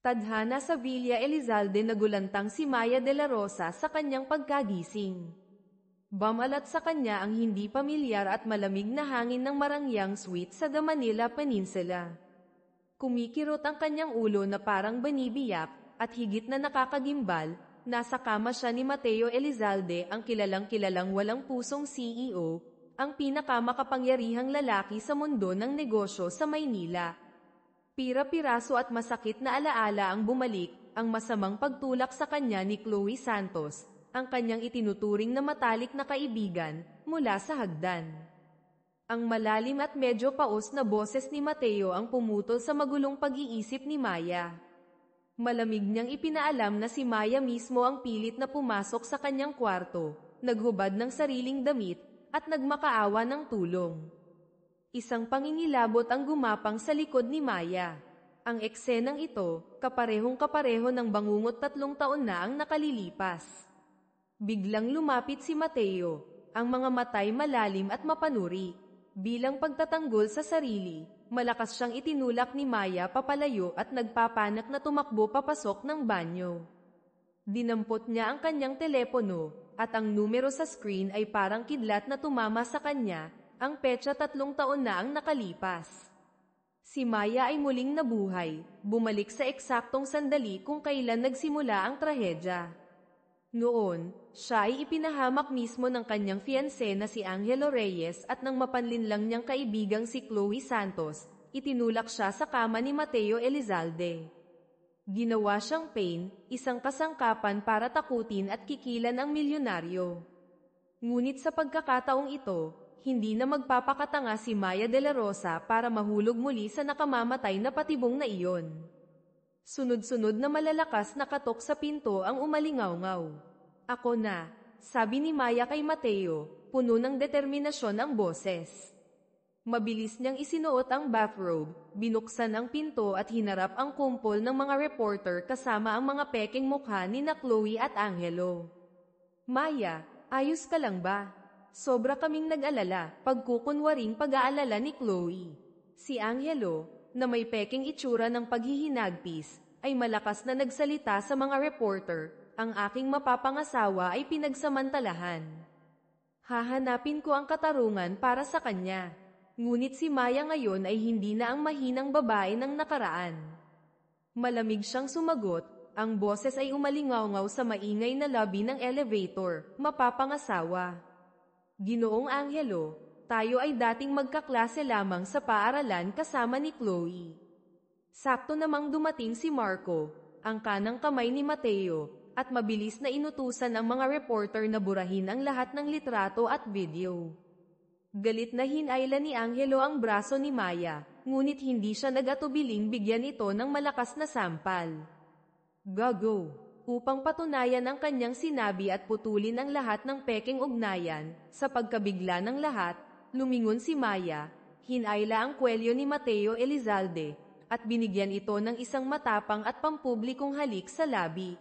Tadhana sa Villa Elizalde nagulantang si Maya de la Rosa sa kanyang pagkagising. Bumalat sa kanya ang hindi pamilyar at malamig na hangin ng Marangyang Suite sa The Manila Peninsula. Kumikirot ang kanyang ulo na parang banibiyak, at higit na nakakagimbal, nasa kama siya ni Mateo Elizalde, ang kilalang-kilalang walang pusong CEO, ang pinakamakapangyarihang lalaki sa mundo ng negosyo sa Maynila. Pira-piraso at masakit na alaala ang bumalik, ang masamang pagtulak sa kanya ni Chloe Santos, ang kanyang itinuturing na matalik na kaibigan, mula sa hagdan. Ang malalim at medyo paos na boses ni Mateo ang pumutol sa magulong pag-iisip ni Maya. Malamig niyang ipinaalam na si Maya mismo ang pilit na pumasok sa kanyang kwarto, naghubad ng sariling damit, at nagmakaawa ng tulong. Isang pangingilabot ang gumapang sa likod ni Maya. Ang eksenang ito, kaparehong-kapareho ng bangungot 3 taon na ang nakalilipas. Biglang lumapit si Mateo, ang mga matay malalim at mapanuri. Bilang pagtatanggol sa sarili, malakas siyang itinulak ni Maya papalayo at nagpapanak na tumakbo papasok ng banyo. Dinampot niya ang kanyang telepono, at ang numero sa screen ay parang kidlat na tumama sa kanya. Ang petsa 3 taon na ang nakalipas. Si Maya ay muling nabuhay, bumalik sa eksaktong sandali kung kailan nagsimula ang trahedya. Noon, siya ay ipinahamak mismo ng kanyang fiancé na si Angelo Reyes at ng mapanlinlang niyang kaibigang si Chloe Santos, itinulak siya sa kama ni Mateo Elizalde. Ginawa siyang pain, isang kasangkapan para takutin at kikilan ang milyonaryo. Ngunit sa pagkakataong ito, hindi na magpapakatanga si Maya de la Rosa para mahulog muli sa nakamamatay na patibong na iyon. Sunod-sunod na malalakas na katok sa pinto ang umalingaw-ngaw. "Ako na," sabi ni Maya kay Mateo, puno ng determinasyon ang boses. Mabilis niyang isinuot ang bathrobe, binuksan ang pinto at hinarap ang kumpol ng mga reporter kasama ang mga peking mukha ni na Chloe at Angelo. "Maya, ayos ka lang ba?" "Sobra kaming nag-alala," pagkukunwaring pag-aalala ni Chloe. Si Angelo, na may peking itsura ng paghihinagpis, ay malakas na nagsalita sa mga reporter, "Ang aking mapapangasawa ay pinagsamantalahan. Hahanapin ko ang katarungan para sa kanya." Ngunit si Maya ngayon ay hindi na ang mahinang babae ng nakaraan. Malamig siyang sumagot, ang boses ay umalingaw-ngaw sa maingay na lobby ng elevator, "Mapapangasawa. Ginoong Angelo, tayo ay dating magkaklase lamang sa paaralan kasama ni Chloe." Sakto namang dumating si Marco, ang kanang kamay ni Mateo, at mabilis na inutusan ang mga reporter na burahin ang lahat ng litrato at video. Galit na hinayla ni Angelo ang braso ni Maya, ngunit hindi siya nag-atubiling bigyan ito ng malakas na sampal. "Gago!" Upang patunayan ang kanyang sinabi at putulin ang lahat ng peking ugnayan, sa pagkabigla ng lahat, lumingon si Maya, hinayla ang kwelyo ni Mateo Elizalde, at binigyan ito ng isang matapang at pampublikong halik sa labi.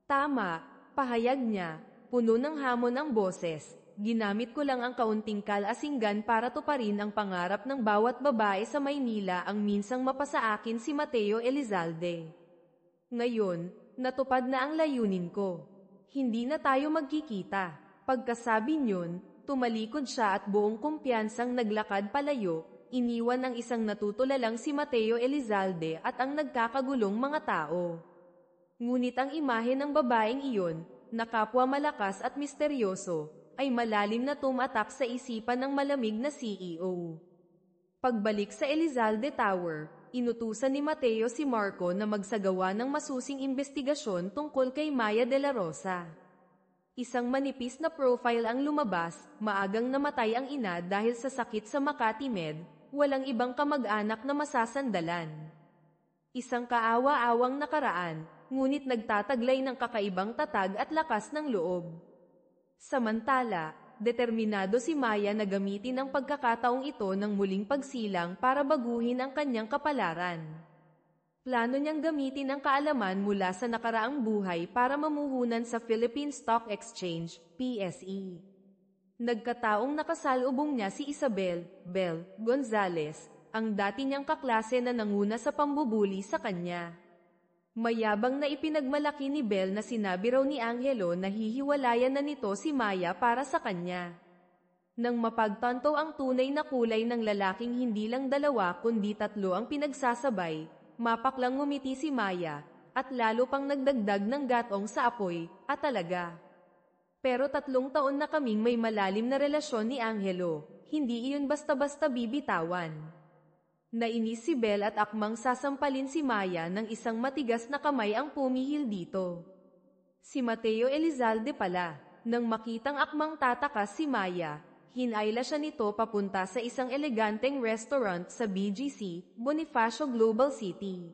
"Tama," pahayag niya, puno ng hamon ang boses, "ginamit ko lang ang kaunting kalasinggan para tuparin ang pangarap ng bawat babae sa Maynila ang minsang mapasa akin si Mateo Elizalde. Ngayon, natupad na ang layunin ko. Hindi na tayo magkikita." Pagkasabi niyon, tumalikod siya at buong kumpiyansang naglakad palayo, iniwan ang isang natutulalang si Mateo Elizalde at ang nagkakagulong mga tao. Ngunit ang imahe ng babaeng iyon, na kapwa malakas at misteryoso, ay malalim na tumatak sa isipan ng malamig na CEO. Pagbalik sa Elizalde Tower, inutusan ni Mateo si Marco na magsagawa ng masusing investigasyon tungkol kay Maya de la Rosa. Isang manipis na profile ang lumabas, maagang namatay ang ina dahil sa sakit sa Makati Med, walang ibang kamag-anak na masasandalan. Isang kaawa-awang nakaraan, ngunit nagtataglay ng kakaibang tatag at lakas ng loob. Samantala, determinado si Maya na gamitin ang pagkakataong ito ng muling pagsilang para baguhin ang kanyang kapalaran. Plano niyang gamitin ang kaalaman mula sa nakaraang buhay para mamuhunan sa Philippine Stock Exchange, PSE. Nagkataong nakasalubong niya si Isabel Bel Gonzales, ang dati niyang kaklase na nanguna sa pambubuli sa kanya. Mayabang na ipinagmalaki ni Belle na sinabi raw ni Angelo na hihiwalayan na nito si Maya para sa kanya. Nang mapagtanto ang tunay na kulay ng lalaking hindi lang 2 kundi 3 ang pinagsasabay, mapaklang ngumiti si Maya, at lalo pang nagdagdag ng gatong sa apoy, at talaga. Pero 3 taon na kaming may malalim na relasyon ni Angelo, hindi iyon basta-basta bibitawan. Nainis si Belle at akmang sasampalin si Maya ng isang matigas na kamay ang pumihil dito. Si Mateo Elizalde pala. Nang makitang akmang tatakas si Maya, hinayla siya nito papunta sa isang eleganteng restaurant sa BGC, Bonifacio Global City.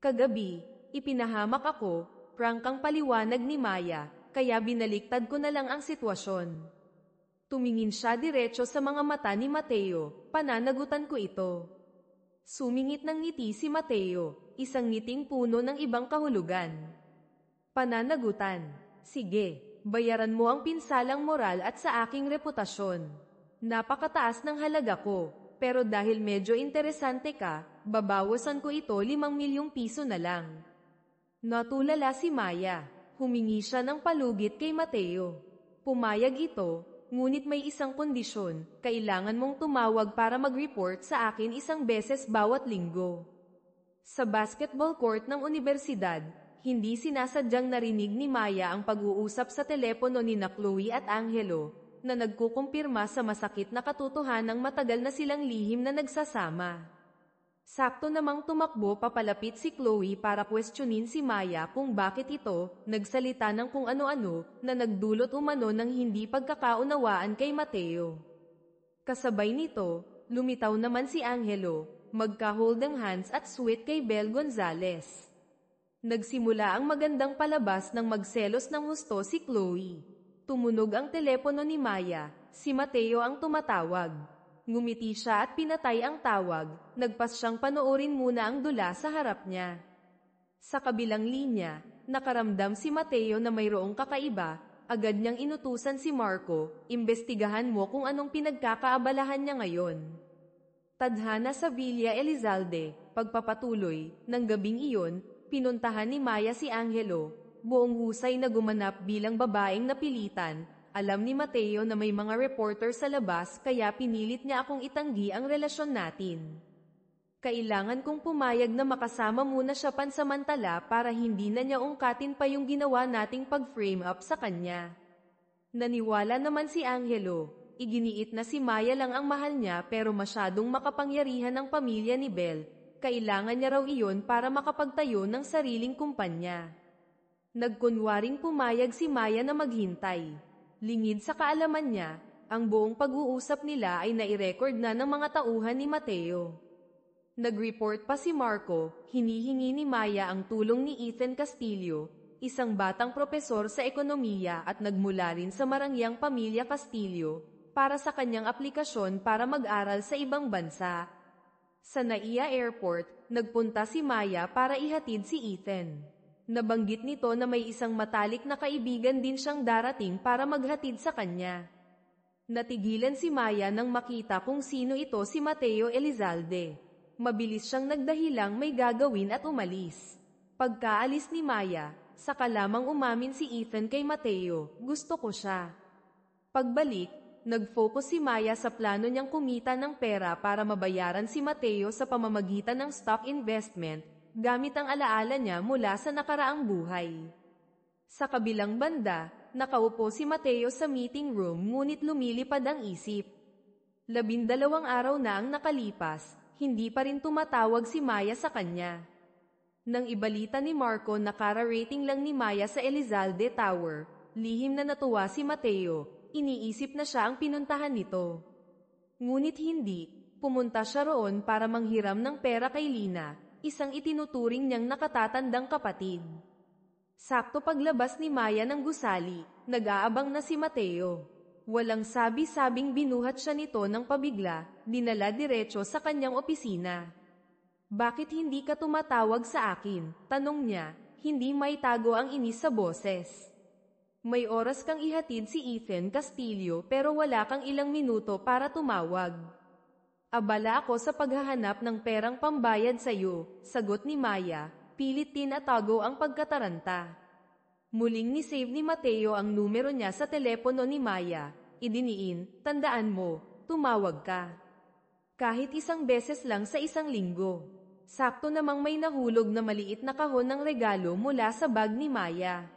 Kagabi, ipinahamak ako, prangkang paliwanag ni Maya, kaya binaliktad ko na lang ang sitwasyon. Tumingin siya diretso sa mga mata ni Mateo, pananagutan ko ito. Sumingit ng ngiti si Mateo, isang ngiting puno ng ibang kahulugan. Pananagutan, sige, bayaran mo ang pinsalang moral at sa aking reputasyon. Napakataas ng halaga ko, pero dahil medyo interesante ka, babawasan ko ito 5 milyong piso na lang. Natulala si Maya. Humingi siya ng palugit kay Mateo. Pumayag ito, ngunit may isang kondisyon, kailangan mong tumawag para mag-report sa akin 1 beses bawat linggo. Sa basketball court ng universidad, hindi sinasadyang narinig ni Maya ang pag-uusap sa telepono ni Chloe at Angelo, na nagkukumpirma sa masakit na katotohanang matagal na silang lihim na nagsasama. Sakto namang tumakbo papalapit si Chloe para kwestiyonin si Maya kung bakit ito nagsalita ng kung ano-ano na nagdulot umano ng hindi pagkakaunawaan kay Mateo. Kasabay nito, lumitaw naman si Angelo, magka-holding hands at sweet kay Belle Gonzalez. Nagsimula ang magandang palabas ng magselos ng husto si Chloe. Tumunog ang telepono ni Maya, si Mateo ang tumatawag. Ngumiti siya at pinatay ang tawag, nagpas siyang panoorin muna ang dula sa harap niya. Sa kabilang linya, nakaramdam si Mateo na mayroong kakaiba, agad niyang inutusan si Marco, imbestigahan mo kung anong pinagkakaabalahan niya ngayon. Tadhana sa Villa Elizalde, pagpapatuloy, ng gabing iyon, pinuntahan ni Maya si Angelo, buong husay na gumanap bilang babaeng napilitan. Alam ni Mateo na may mga reporter sa labas kaya pinilit niya akong itanggi ang relasyon natin. Kailangan kong pumayag na makasama muna siya pansamantala para hindi na niya ungkatin pa yung ginawa nating pag-frame up sa kanya. Naniwala naman si Angelo, iginiit na si Maya lang ang mahal niya pero masyadong makapangyarihan ang pamilya ni Belle, kailangan niya raw iyon para makapagtayo ng sariling kumpanya. Nagkunwaring pumayag si Maya na maghintay. Lingid sa kaalaman niya, ang buong pag-uusap nila ay nai-record na ng mga tauhan ni Mateo. Nag-report pa si Marco, hinihingi ni Maya ang tulong ni Ethan Castillo, isang batang propesor sa ekonomiya at nagmula rin sa marangyang pamilya Castillo, para sa kanyang aplikasyon para mag-aral sa ibang bansa. Sa Naiya Airport, nagpunta si Maya para ihatid si Ethan. Nabanggit nito na may isang matalik na kaibigan din siyang darating para maghatid sa kanya. Natigilan si Maya nang makita kung sino ito si Mateo Elizalde. Mabilis siyang nagdahilang may gagawin at umalis. Pagkaalis ni Maya, saka lamang umamin si Ethan kay Mateo, gusto ko siya. Pagbalik, nag-focus si Maya sa plano niyang kumita ng pera para mabayaran si Mateo sa pamamagitan ng stock investment, gamit ang alaala niya mula sa nakaraang buhay. Sa kabilang banda, nakaupo si Mateo sa meeting room ngunit lumilipad ang isip. 12 araw na ang nakalipas, hindi pa rin tumatawag si Maya sa kanya. Nang ibalita ni Marco na kara-rating lang ni Maya sa Elizalde Tower, lihim na natuwa si Mateo, iniisip na siya ang pinuntahan nito. Ngunit hindi, pumunta siya roon para manghiram ng pera kay Lina, isang itinuturing niyang nakatatandang kapatid. Sakto paglabas ni Maya ng gusali, nag-aabang na si Mateo. Walang sabi-sabing binuhat siya nito ng pabigla, dinala diretso sa kanyang opisina. Bakit hindi ka tumatawag sa akin? Tanong niya, hindi maitago ang inis sa boses. May oras kang ihatid si Ethan Castillo pero wala kang ilang minuto para tumawag. Abala ako sa paghahanap ng perang pambayad sa iyo, sagot ni Maya, pilit tinatago ang pagkataranta. Muling ni-save ni Mateo ang numero niya sa telepono ni Maya. Idiniin, tandaan mo, tumawag ka. Kahit isang beses lang sa isang linggo. Sakto namang may nahulog na maliit na kahon ng regalo mula sa bag ni Maya.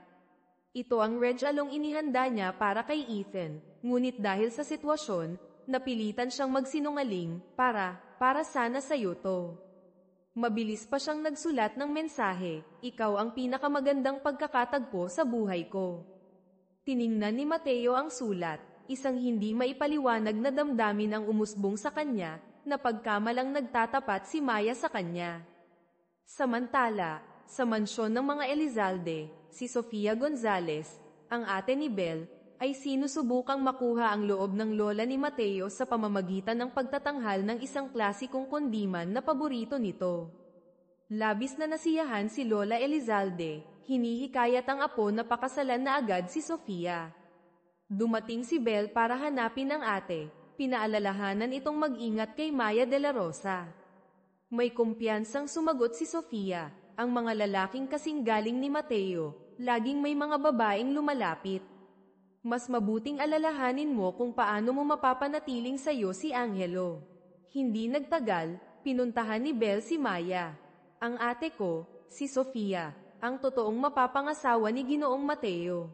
Ito ang regalong inihanda niya para kay Ethan, ngunit dahil sa sitwasyon, napilitan siyang magsinungaling, para sana sa'yo to. Mabilis pa siyang nagsulat ng mensahe, ikaw ang pinakamagandang pagkakatagpo sa buhay ko. Tiningnan ni Mateo ang sulat, isang hindi maipaliwanag na damdamin ang umusbong sa kanya, na pagkamalang nagtatapat si Maya sa kanya. Samantala, sa mansyon ng mga Elizalde, si Sofia Gonzalez, ang ate ni Belle, ay sinusubukang makuha ang loob ng lola ni Mateo sa pamamagitan ng pagtatanghal ng isang klasikong kundiman na paborito nito. Labis na nasiyahan si Lola Elizalde, hinihikayat ang apo na pakasalan na agad si Sofia. Dumating si Belle para hanapin ang ate, pinaalalahanan itong mag-ingat kay Maya de la Rosa. May kumpiyansang sumagot si Sofia, ang mga lalaking kasing galing ni Mateo, laging may mga babaeng lumalapit. Mas mabuting alalahanin mo kung paano mo mapapanatiling sa'yo si Angelo. Hindi nagtagal, pinuntahan ni Belle si Maya. Ang ate ko, si Sofia, ang totoong mapapangasawa ni Ginoong Mateo.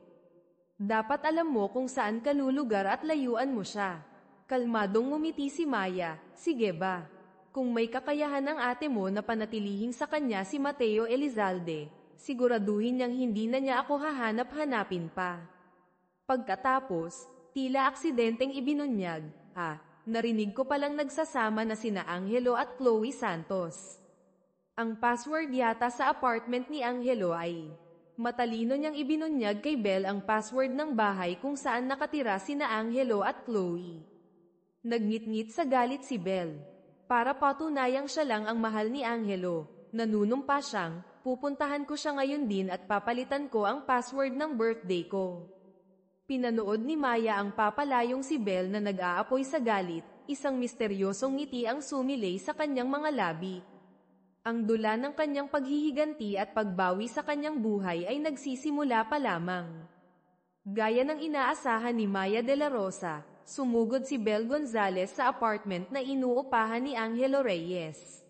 Dapat alam mo kung saan ka lulugar at layuan mo siya. Kalmadong ngumiti si Maya, sige ba? Kung may kakayahan ng ate mo na panatilihing sa kanya si Mateo Elizalde, siguraduhin niyang hindi na niya ako hahanap-hanapin pa. Pagkatapos, tila aksidenteng ibinunyag, narinig ko palang nagsasama na sina Angelo at Chloe Santos. Ang password yata sa apartment ni Angelo ay, matalino niyang ibinunyag kay Belle ang password ng bahay kung saan nakatira sina Angelo at Chloe. Nagngit-ngit sa galit si Belle. Para patunayang siya lang ang mahal ni Angelo, nanunumpa siyang, pupuntahan ko siya ngayon din at papalitan ko ang password ng birthday ko. Pinanood ni Maya ang papalayong si Belle na nag-aapoy sa galit, isang misteryosong ngiti ang sumilay sa kanyang mga labi. Ang dula ng kanyang paghihiganti at pagbawi sa kanyang buhay ay nagsisimula pa lamang. Gaya ng inaasahan ni Maya de la Rosa, sumugod si Belle Gonzalez sa apartment na inuupahan ni Angelo Reyes.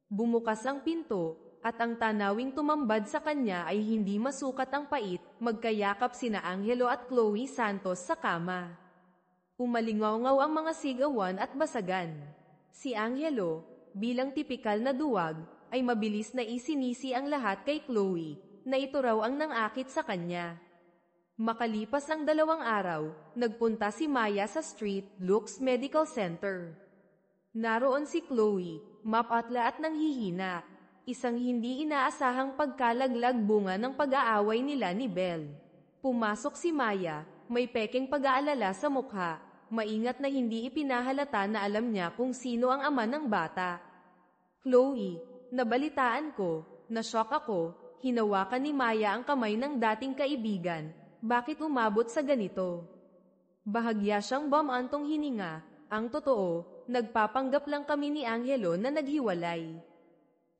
Bumukas ang pinto, at ang tanawing tumambad sa kanya ay hindi masukat ang pait, magkayakap sina Angelo at Chloe Santos sa kama. Umalingaw-ngaw ang mga sigawan at basagan. Si Angelo, bilang tipikal na duwag, ay mabilis na isinisi ang lahat kay Chloe, na ito raw ang nangakit sa kanya. Makalipas ang 2 araw, nagpunta si Maya sa Street Lux Medical Center. Naroon si Chloe, mapatla at nanghihina. Isang hindi inaasahang pagkalaglag bunga ng pag-aaway nila ni Belle. Pumasok si Maya, may pekeng pag-aalala sa mukha, maingat na hindi ipinahalata na alam niya kung sino ang ama ng bata. Chloe, nabalitaan ko, na-shock ako, hinawakan ni Maya ang kamay ng dating kaibigan, bakit umabot sa ganito? Bahagya siyang bumantong hininga, ang totoo, nagpapanggap lang kami ni Angelo na naghiwalay.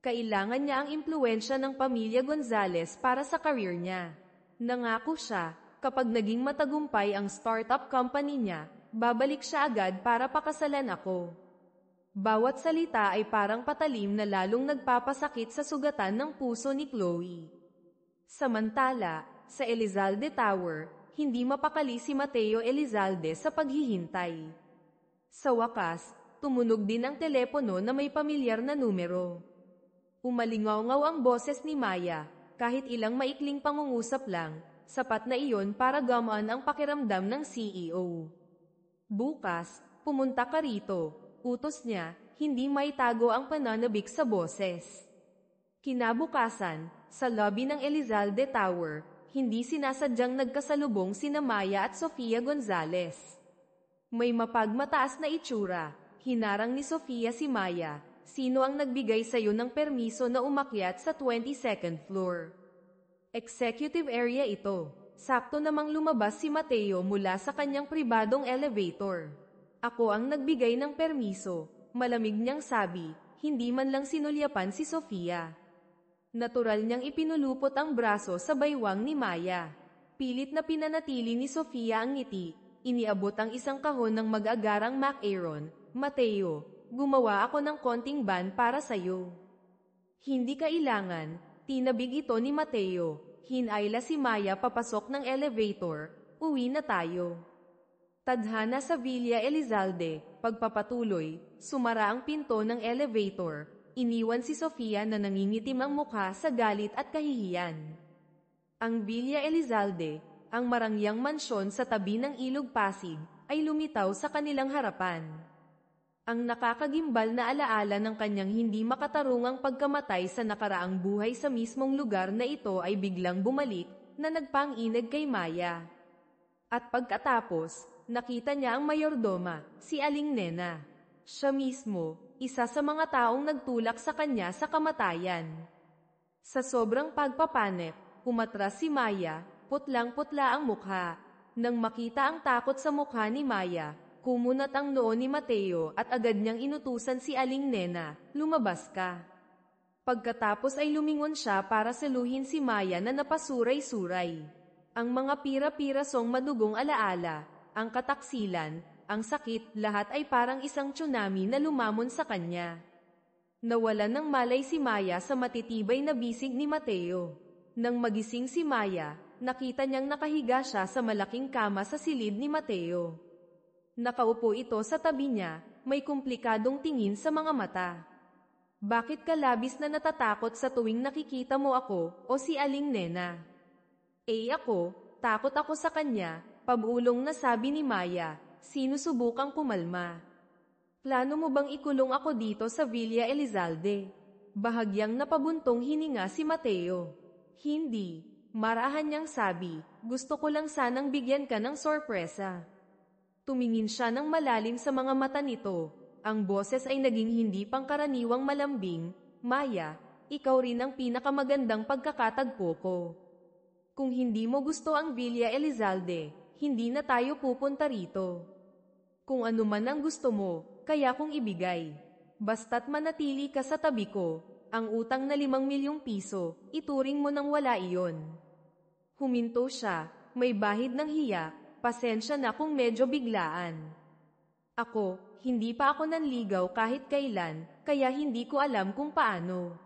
Kailangan niya ang impluwensya ng pamilya Gonzalez para sa career niya. Nangako siya, kapag naging matagumpay ang startup company niya, babalik siya agad para pakasalan ako. Bawat salita ay parang patalim na lalong nagpapasakit sa sugatan ng puso ni Chloe. Samantala, sa Elizalde Tower, hindi mapakali si Mateo Elizalde sa paghihintay. Sa wakas, tumunog din ang telepono na may pamilyar na numero. Umalingaw-ngaw ang boses ni Maya, kahit ilang maikling pangungusap lang, sapat na iyon para gamaan ang pakiramdam ng CEO. Bukas, pumunta ka rito, utos niya, hindi maitago ang pananabik sa boses. Kinabukasan, sa lobby ng Elizalde Tower, hindi sinasadyang nagkasalubong sina Maya at Sofia Gonzalez. May mapagmataas na itsura, hinarang ni Sofia si Maya. Sino ang nagbigay sa'yo ng permiso na umakyat sa 22nd floor? Executive area ito. Sakto namang lumabas si Mateo mula sa kanyang pribadong elevator. Ako ang nagbigay ng permiso, malamig niyang sabi, hindi man lang sinulyapan si Sofia. Natural niyang ipinulupot ang braso sa baywang ni Maya. Pilit na pinanatili ni Sofia ang ngiti. Iniabot ang isang kahon ng mag-agarang macaron. Mateo, gumawa ako ng konting ban para sa'yo. Hindi kailangan, tinabig ito ni Mateo. Hinayla si Maya papasok ng elevator. Uwi na tayo. Tadhana sa Villa Elizalde, pagpapatuloy, sumara ang pinto ng elevator. Iniwan si Sofia na nangingitim ang mukha sa galit at kahihiyan. Ang Villa Elizalde, ang marangyang mansyon sa tabi ng Ilog Pasig, ay lumitaw sa kanilang harapan. Ang nakakagimbal na alaala ng kanyang hindi makatarungang pagkamatay sa nakaraang buhay sa mismong lugar na ito ay biglang bumalik, na nagpang-inag kay Maya. At pagkatapos, nakita niya ang mayordoma, si Aling Nena. Siya mismo, isa sa mga taong nagtulak sa kanya sa kamatayan. Sa sobrang pagpapanik, umatras si Maya, putlang-putla ang mukha. Nang makita ang takot sa mukha ni Maya, kumunat ang noo ni Mateo at agad niyang inutusan si Aling Nena, lumabas ka. Pagkatapos ay lumingon siya para saluhin si Maya na napasuray-suray. Ang mga pira-pirasong madugong alaala, ang kataksilan, ang sakit, lahat ay parang isang tsunami na lumamon sa kanya. Nawalan ng malay si Maya sa matitibay na bisig ni Mateo. Nang magising si Maya, nakita niyang nakahiga siya sa malaking kama sa silid ni Mateo. Nakaupo ito sa tabi niya, may komplikadong tingin sa mga mata. Bakit ka labis na natatakot sa tuwing nakikita mo ako, o si Aling Nena? Ako, takot ako sa kanya, pabulong na sabi ni Maya, sinusubukang pumalma. Plano mo bang ikulong ako dito sa Villa Elizalde? Bahagyang napabuntong hininga si Mateo. Hindi, marahan niyang sabi, gusto ko lang sanang bigyan ka ng sorpresa. Tumingin siya ng malalim sa mga mata nito. Ang boses ay naging hindi pangkaraniwang malambing. Maya, ikaw rin ang pinakamagandang pagkakatagpo ko. Kung hindi mo gusto ang Villa Elizalde, hindi na tayo pupunta rito. Kung ano man ang gusto mo, kaya kong ibigay. Basta't manatili ka sa tabi ko, ang utang na 5 milyong piso, ituring mo nang wala iyon. Huminto siya, may bahid ng hiya, pasensya na kung medyo biglaan. Ako, hindi pa ako nanligaw kahit kailan, kaya hindi ko alam kung paano.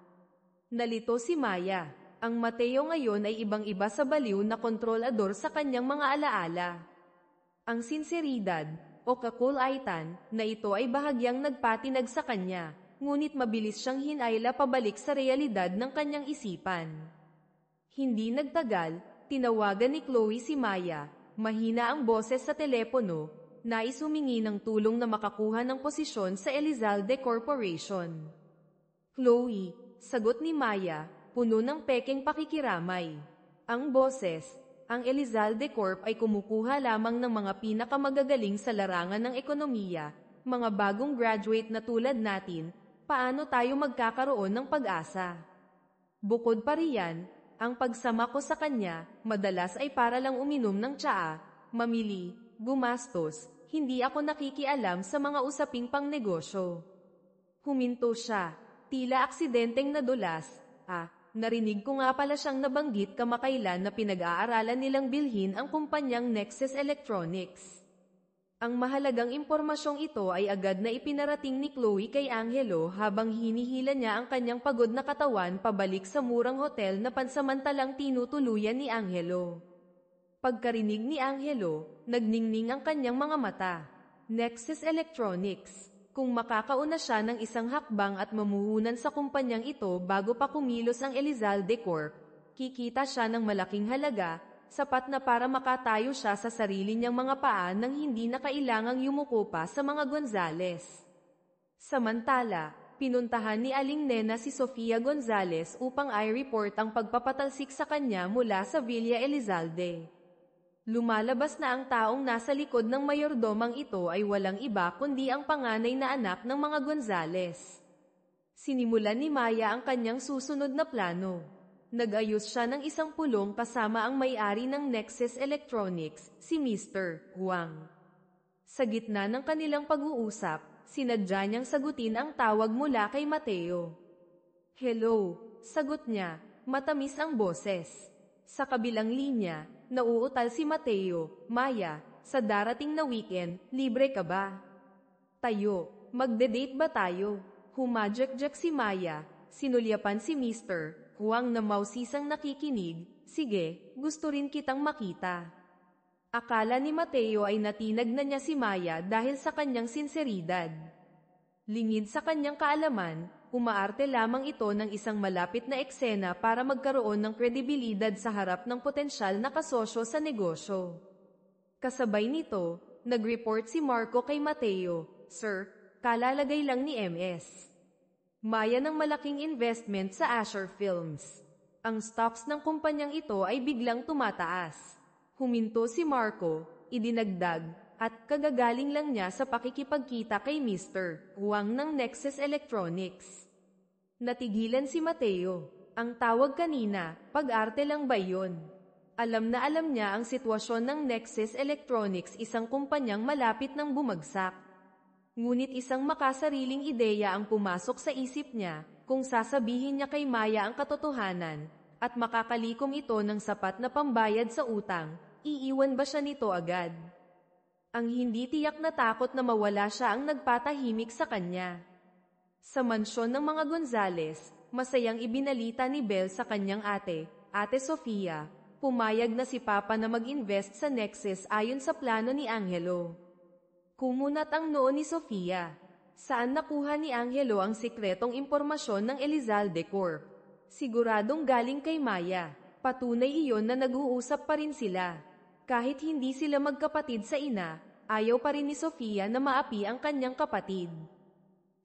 Nalito si Maya. Ang Mateo ngayon ay ibang-iba sa baliw na kontrolador sa kanyang mga alaala. Ang sinseridad, o kakulaitan, na ito ay bahagyang nagpatinag sa kanya, ngunit mabilis siyang hinayla pabalik sa realidad ng kanyang isipan. Hindi nagtagal, tinawagan ni Chloe si Maya, mahina ang boses sa telepono, nais humingi ng tulong na makakuha ng posisyon sa Elizalde Corporation. Chloe, sagot ni Maya, puno ng pekeng pakikiramay. Ang boses, ang Elizalde Corp ay kumukuha lamang ng mga pinakamagagaling sa larangan ng ekonomiya, mga bagong graduate na tulad natin, paano tayo magkakaroon ng pag-asa? Bukod pa riyan, ang pagsama ko sa kanya, madalas ay para lang uminom ng tsaa, mamili, gumastos, hindi ako nakikialam sa mga usaping pangnegosyo. Huminto siya, tila aksidenteng nadulas, narinig ko nga pala siyang nabanggit kamakailan na pinag-aaralan nilang bilhin ang kumpanyang Nexus Electronics. Ang mahalagang impormasyong ito ay agad na ipinarating ni Chloe kay Angelo habang hinihila niya ang kanyang pagod na katawan pabalik sa murang hotel na pansamantalang tinutuluyan ni Angelo. Pagkarinig ni Angelo, nagningning ang kanyang mga mata. Nexus Electronics. Kung makakauna siya ng isang hakbang at mamuhunan sa kumpanyang ito bago pa kumilos ang Elizalde Corp, kikita siya ng malaking halaga, sapat na para makatayo siya sa sarili niyang mga paa nang hindi na kailangang yumuko pa sa mga Gonzales. Samantala, pinuntahan ni Aling Nena si Sofia Gonzales upang i-report ang pagpapatalsik sa kanya mula sa Villa Elizalde. Lumalabas na ang taong nasa likod ng mayordomang ito ay walang iba kundi ang panganay na anak ng mga Gonzales. Sinimulan ni Maya ang kanyang susunod na plano. Nag-ayos siya ng isang pulong kasama ang may-ari ng Nexus Electronics, si Mr. Huang. Sa gitna ng kanilang pag-uusap, sinadya niyang sagutin ang tawag mula kay Mateo. Hello, sagot niya, matamis ang boses. Sa kabilang linya, nauutal si Mateo, Maya, sa darating na weekend, libre ka ba? Tayo, magde-date ba tayo? Humajak-jak si Maya, sinulyapan si Mr. Huang na mausisang nakikinig, sige, gusto rin kitang makita. Akala ni Mateo ay natinag na niya si Maya dahil sa kanyang sinseridad. Lingid sa kanyang kaalaman, umaarte lamang ito ng isang malapit na eksena para magkaroon ng kredibilidad sa harap ng potensyal na kasosyo sa negosyo. Kasabay nito, nag-report si Marco kay Mateo, Sir, kalalagay lang ni MS. Maya ng malaking investment sa Asher Films. Ang stocks ng kumpanyang ito ay biglang tumataas. Huminto si Marco, idinagdag, at kagagaling lang niya sa pakikipagkita kay Mr. Huang ng Nexus Electronics. Natigilan si Mateo. Ang tawag kanina, pag-arte lang ba yun? Alam na alam niya ang sitwasyon ng Nexus Electronics, isang kumpanyang malapit ng bumagsak. Ngunit isang makasariling ideya ang pumasok sa isip niya, kung sasabihin niya kay Maya ang katotohanan, at makakalikom ito ng sapat na pambayad sa utang, iiwan ba siya nito agad? Ang hindi tiyak na takot na mawala siya ang nagpatahimik sa kanya. Sa mansyon ng mga Gonzales, masayang ibinalita ni Belle sa kanyang Ate Sofia, pumayag na si Papa na mag-invest sa Nexus ayon sa plano ni Angelo. Kumunat ang noo ni Sofia. Saan nakuha ni Angelo ang sikretong impormasyon ng Elizalde Corp? Siguradong galing kay Maya. Patunay iyon na nag-uusap pa rin sila. Kahit hindi sila magkapatid sa ina, ayaw pa rin ni Sofia na maapi ang kanyang kapatid.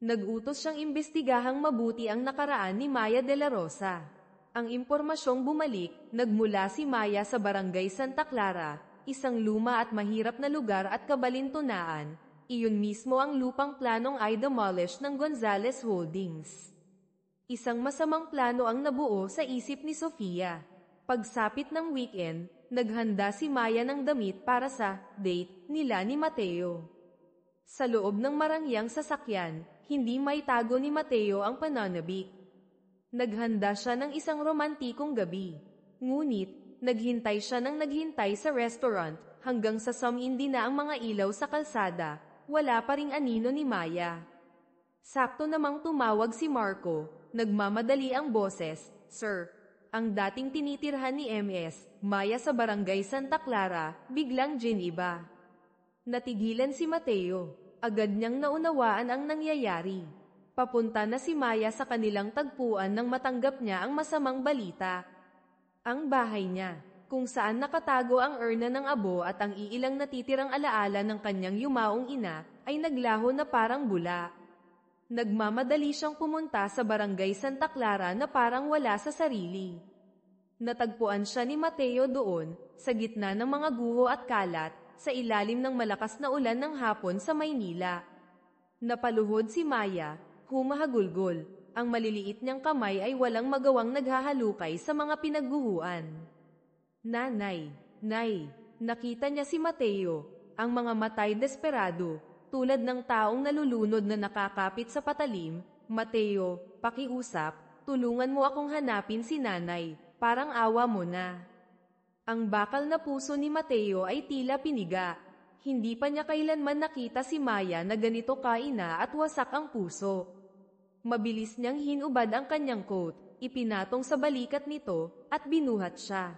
Nag-utos siyang imbestigahang mabuti ang nakaraan ni Maya de la Rosa. Ang impormasyong bumalik, nagmula si Maya sa Barangay Santa Clara, isang luma at mahirap na lugar at kabalintunaan. Iyon mismo ang lupang planong i-demolish ng Gonzales Holdings. Isang masamang plano ang nabuo sa isip ni Sofia. Pagsapit ng weekend, naghanda si Maya ng damit para sa date nila ni Mateo. Sa loob ng marangyang sasakyan, hindi maitago ni Mateo ang pananabik. Naghanda siya ng isang romantikong gabi. Ngunit, naghintay siya ng naghintay sa restaurant hanggang sa sumindi na ang mga ilaw sa kalsada, wala pa ring anino ni Maya. Sakto namang tumawag si Marco, nagmamadali ang boses, Sir. Ang dating tinitirhan ni MS, Maya sa Barangay Santa Clara, biglang giniba. Natigilan si Mateo. Agad niyang naunawaan ang nangyayari. Papunta na si Maya sa kanilang tagpuan nang matanggap niya ang masamang balita. Ang bahay niya, kung saan nakatago ang urna ng abo at ang iilang natitirang alaala ng kanyang yumaong ina, ay naglaho na parang bula. Nagmamadali siyang pumunta sa Barangay Santa Clara na parang wala sa sarili. Natagpuan siya ni Mateo doon, sa gitna ng mga guho at kalat, sa ilalim ng malakas na ulan ng hapon sa Maynila. Napaluhod si Maya, humahagulgol. Ang maliliit niyang kamay ay walang magawang naghahalukay sa mga pinagguhuan. Nanay, Nay, nakita niya si Mateo, ang mga matay desperado, tulad ng taong nalulunod na nakakapit sa patalim. Mateo, pakiusap, tulungan mo akong hanapin si Nanay, parang awa mo na. Ang bakal na puso ni Mateo ay tila piniga. Hindi pa niya kailanman nakita si Maya na ganito kaina at wasak ang puso. Mabilis niyang hinubad ang kanyang coat, ipinatong sa balikat nito, at binuhat siya.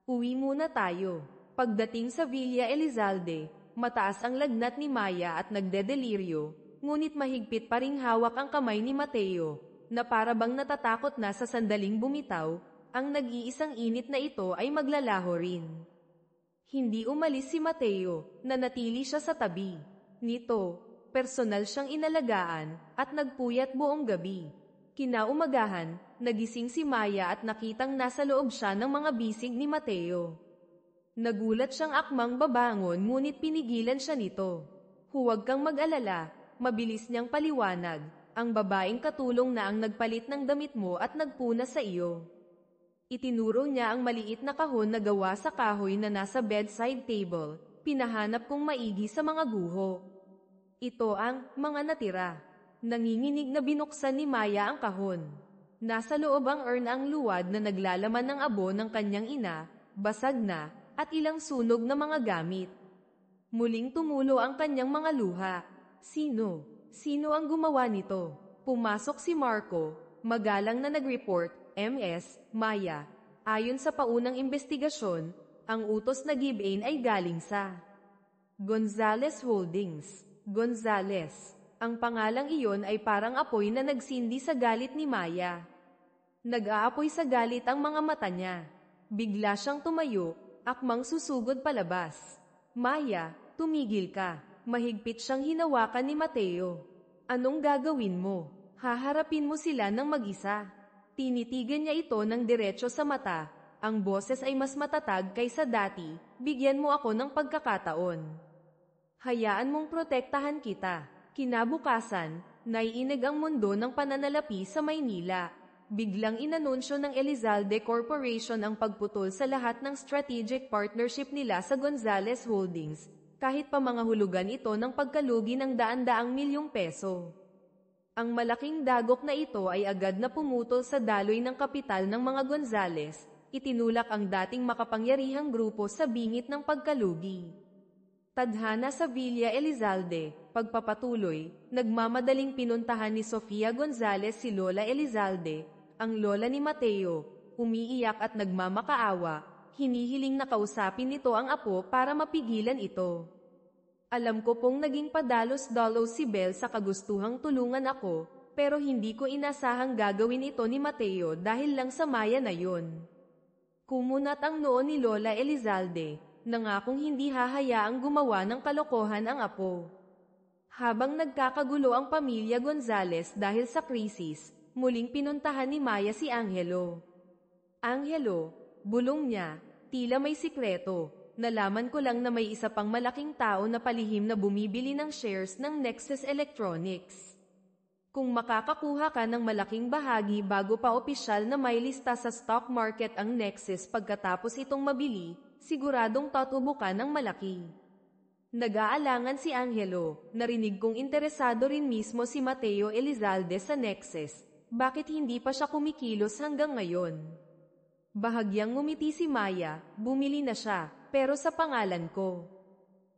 Uwi muna tayo. Pagdating sa Villa Elizalde, mataas ang lagnat ni Maya at nagdedeliryo, ngunit mahigpit pa ring hawak ang kamay ni Mateo, na para bang natatakot na sa sandaling bumitaw, ang nag-iisang init na ito ay maglalaho rin. Hindi umalis si Mateo, nanatili siya sa tabi. Nito, personal siyang inalagaan, at nagpuyat buong gabi. Kinaumagahan, nagising si Maya at nakitang nasa loob siya ng mga bisig ni Mateo. Nagulat siyang akmang babangon ngunit pinigilan siya nito. Huwag kang mag-alala, mabilis niyang paliwanag, ang babaeng katulong na ang nagpalit ng damit mo at nagpuna sa iyo. Itinuro niya ang maliit na kahon na gawa sa kahoy na nasa bedside table, pinahanap kong maigi sa mga guho. Ito ang mga natira. Nanginginig na binuksan ni Maya ang kahon. Nasa loob ang urn ang luwad na naglalaman ng abo ng kanyang ina, basag na, at ilang sunog na mga gamit. Muling tumulo ang kanyang mga luha. Sino? Sino ang gumawa nito? Pumasok si Marco, magalang na nag-report, Ms. Maya. Ayon sa paunang investigasyon, ang utos na give-in ay galing sa Gonzales Holdings. Gonzales. Ang pangalang iyon ay parang apoy na nagsindi sa galit ni Maya. Nag-aapoy sa galit ang mga mata niya. Bigla siyang tumayo, akmang susugod palabas. Maya, tumigil ka. Mahigpit siyang hinawakan ni Mateo. Anong gagawin mo? Haharapin mo sila ng mag-isa. Tinitigan niya ito ng diretso sa mata. Ang boses ay mas matatag kaysa dati. Bigyan mo ako ng pagkakataon. Hayaan mong protektahan kita. Kinabukasan, naiinig ang mundo ng pananalapi sa Maynila. Biglang inanunsyo ng Elizalde Corporation ang pagputol sa lahat ng strategic partnership nila sa Gonzales Holdings, kahit pa mga hulugan ito ng pagkalugi ng daan-daang milyong peso. Ang malaking dagok na ito ay agad na pumutol sa daloy ng kapital ng mga Gonzales, itinulak ang dating makapangyarihang grupo sa bingit ng pagkalugi. Tadhana sa Villa Elizalde, pagpapatuloy, nagmamadaling pinuntahan ni Sofia Gonzales si Lola Elizalde, ang lola ni Mateo, umiiyak at nagmamakaawa, hinihiling na kausapin nito ang apo para mapigilan ito. Alam ko pong naging padalos-dalos si Belle sa kagustuhang tulungan ako, pero hindi ko inasahang gagawin ito ni Mateo dahil lang sa Maya na yon. Kumunat ang noo ni Lola Elizalde, nangakong hindi hahayaang gumawa ng kalokohan ang apo. Habang nagkakagulo ang pamilya Gonzales dahil sa krisis, muling pinuntahan ni Maya si Angelo. Angelo, bulong niya, tila may sikreto. Nalaman ko lang na may isa pang malaking tao na palihim na bumibili ng shares ng Nexus Electronics. Kung makakakuha ka ng malaking bahagi bago pa opisyal na may lista sa stock market ang Nexus pagkatapos itong mabili, siguradong tatubo ka ng malaki. Nag-aalangan si Angelo, narinig kong interesado rin mismo si Mateo Elizalde sa Nexus, bakit hindi pa siya kumikilos hanggang ngayon? Bahagyang ngumiti si Maya, bumili na siya, pero sa pangalan ko.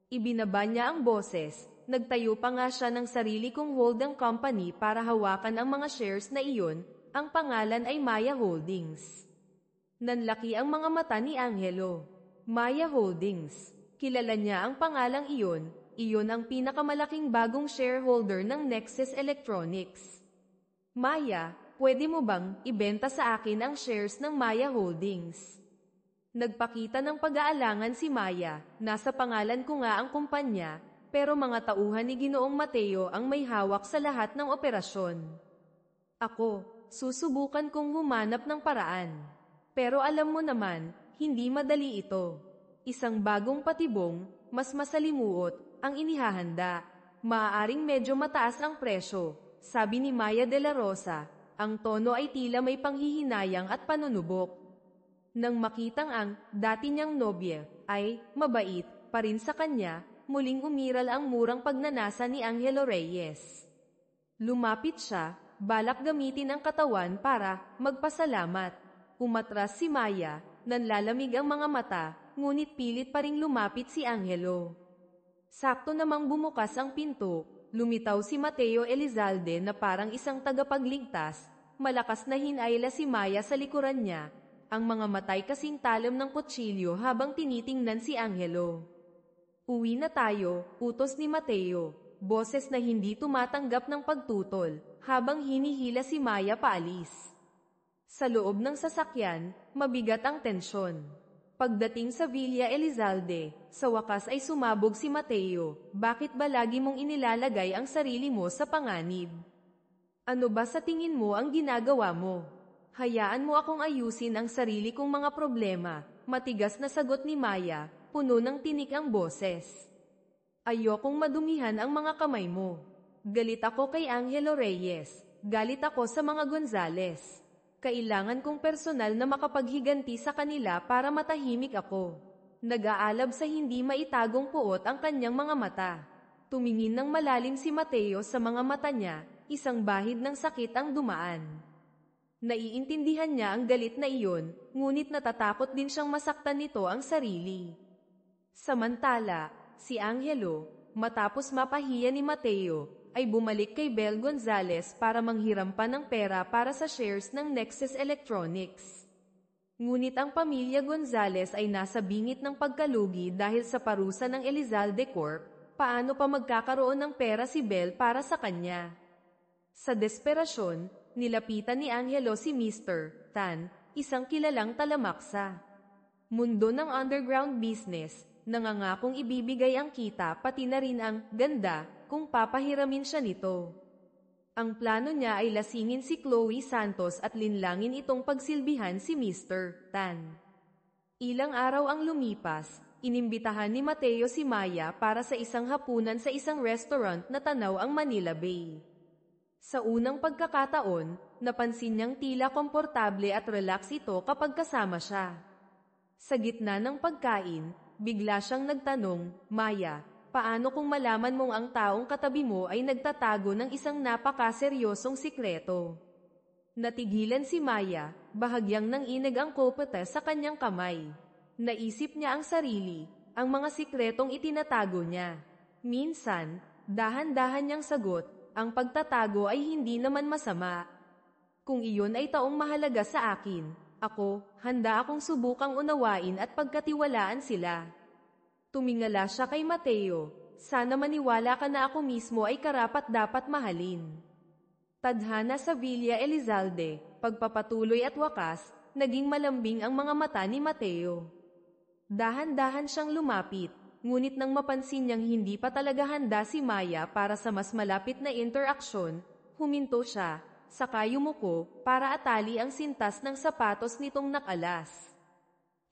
Ibinaba niya ang boses, nagtayo pa nga siya ng sarili kong holding company para hawakan ang mga shares na iyon, ang pangalan ay Maya Holdings. Nanlaki ang mga mata ni Angelo. Maya Holdings. Kilala niya ang pangalang iyon ang pinakamalaking bagong shareholder ng Nexus Electronics. Maya, pwede mo bang ibenta sa akin ang shares ng Maya Holdings? Nagpakita ng pag-aalangan si Maya, nasa pangalan ko nga ang kumpanya, pero mga tauhan ni Ginoong Mateo ang may hawak sa lahat ng operasyon. Ako, susubukan kong humanap ng paraan. Pero alam mo naman, hindi madali ito. Isang bagong patibong, mas masalimuot, ang inihahanda. Maaaring medyo mataas ang presyo, sabi ni Maya de la Rosa. Ang tono ay tila may panghihinayang at panunubok. Nang makitang ang dati niyang nobya ay mabait pa rin sa kanya, muling umiral ang murang pagnanasa ni Angelo Reyes. Lumapit siya, balak gamitin ang katawan para magpasalamat. Umatras si Maya, nanlalamig ang mga mata, ngunit pilit pa ring lumapit si Angelo. Sakto namang bumukas ang pinto, lumitaw si Mateo Elizalde na parang isang tagapagligtas, malakas na hinayla si Maya sa likuran niya, ang mga matay kasing talam ng kutsilyo habang tinitingnan si Angelo. Uwi na tayo, utos ni Mateo, boses na hindi tumatanggap ng pagtutol, habang hinihila si Maya paalis. Sa loob ng sasakyan, mabigat ang tensyon. Pagdating sa Villa Elizalde, sa wakas ay sumabog si Mateo, bakit ba lagi mong inilalagay ang sarili mo sa panganib? Ano ba sa tingin mo ang ginagawa mo? Hayaan mo akong ayusin ang sarili kong mga problema, matigas na sagot ni Maya, puno ng tinik ang boses. Ayokong madumihan ang mga kamay mo. Galit ako kay Angelo Reyes, galit ako sa mga Gonzales. Kailangan kong personal na makapaghiganti sa kanila para matahimik ako. Nag-aalab sa hindi maitagong puot ang kanyang mga mata. Tumingin ng malalim si Mateo sa mga mata niya, isang bahid ng sakit ang dumaan. Naiintindihan niya ang galit na iyon, ngunit natatakot din siyang masaktan nito ang sarili. Samantala, si Angelo, matapos mapahiya ni Mateo, ay bumalik kay Bel Gonzales para manghiram pa ng pera para sa shares ng Nexus Electronics. Ngunit ang pamilya Gonzales ay nasa bingit ng pagkalugi dahil sa parusa ng Elizalde Corp. Paano pa magkakaroon ng pera si Bel para sa kanya? Sa desperasyon, nilapitan ni Angelo si Mr. Tan, isang kilalang talamaksa. Mundo ng underground business, nangangakong ibibigay ang kita pati na rin ang ganda kung papahiramin siya nito. Ang plano niya ay lasingin si Chloe Santos at linlangin itong pagsilbihan si Mr. Tan. Ilang araw ang lumipas, inimbitahan ni Mateo si Maya para sa isang hapunan sa isang restaurant na tanaw ang Manila Bay. Sa unang pagkakataon, napansin niyang tila komportable at relax ito kapag kasama siya. Sa gitna ng pagkain, bigla siyang nagtanong, "Maya, paano kung malaman mong ang taong katabi mo ay nagtatago ng isang napakaseryosong sikreto?" Natigilan si Maya, bahagyang nanginag ang kopete sa kanyang kamay. Naisip niya ang sarili, ang mga sikretong itinatago niya. Minsan, dahan-dahan niyang sagot, ang pagtatago ay hindi naman masama. Kung iyon ay taong mahalaga sa akin, handa akong subukang unawain at pagkatiwalaan sila. Tumingala siya kay Mateo, "Sana maniwala ka na ako mismo ay karapat-dapat mahalin." Tadhana sa Villa Elizalde, pagpapatuloy at wakas, naging malambing ang mga mata ni Mateo. Dahan-dahan siyang lumapit, ngunit nang mapansin niyang hindi pa talaga handa si Maya para sa mas malapit na interaksyon, huminto siya, saka yumuko, para atali ang sintas ng sapatos nitong nakalas.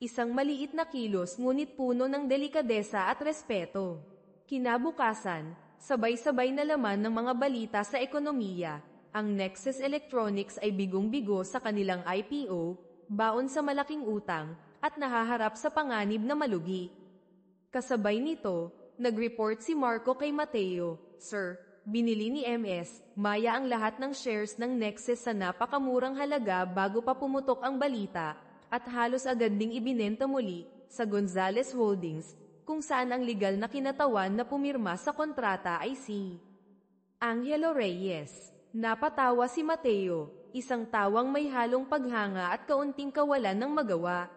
Isang maliit na kilos ngunit puno ng delikadesa at respeto. Kinabukasan, sabay-sabay na laman ng mga balita sa ekonomiya, ang Nexus Electronics ay bigong-bigo sa kanilang IPO, baon sa malaking utang, at nahaharap sa panganib na malugi. Kasabay nito, nag-report si Marco kay Mateo, "Sir, binili ni MS. Maya ang lahat ng shares ng Nexus sa napakamurang halaga bago pa pumutok ang balita, at halos agad ding ibinenta muli sa Gonzales Holdings, kung saan ang legal na kinatawan na pumirma sa kontrata ay si Angelo Reyes." Napatawa si Mateo, isang tawang may halong paghanga at kaunting kawalan ng magawa.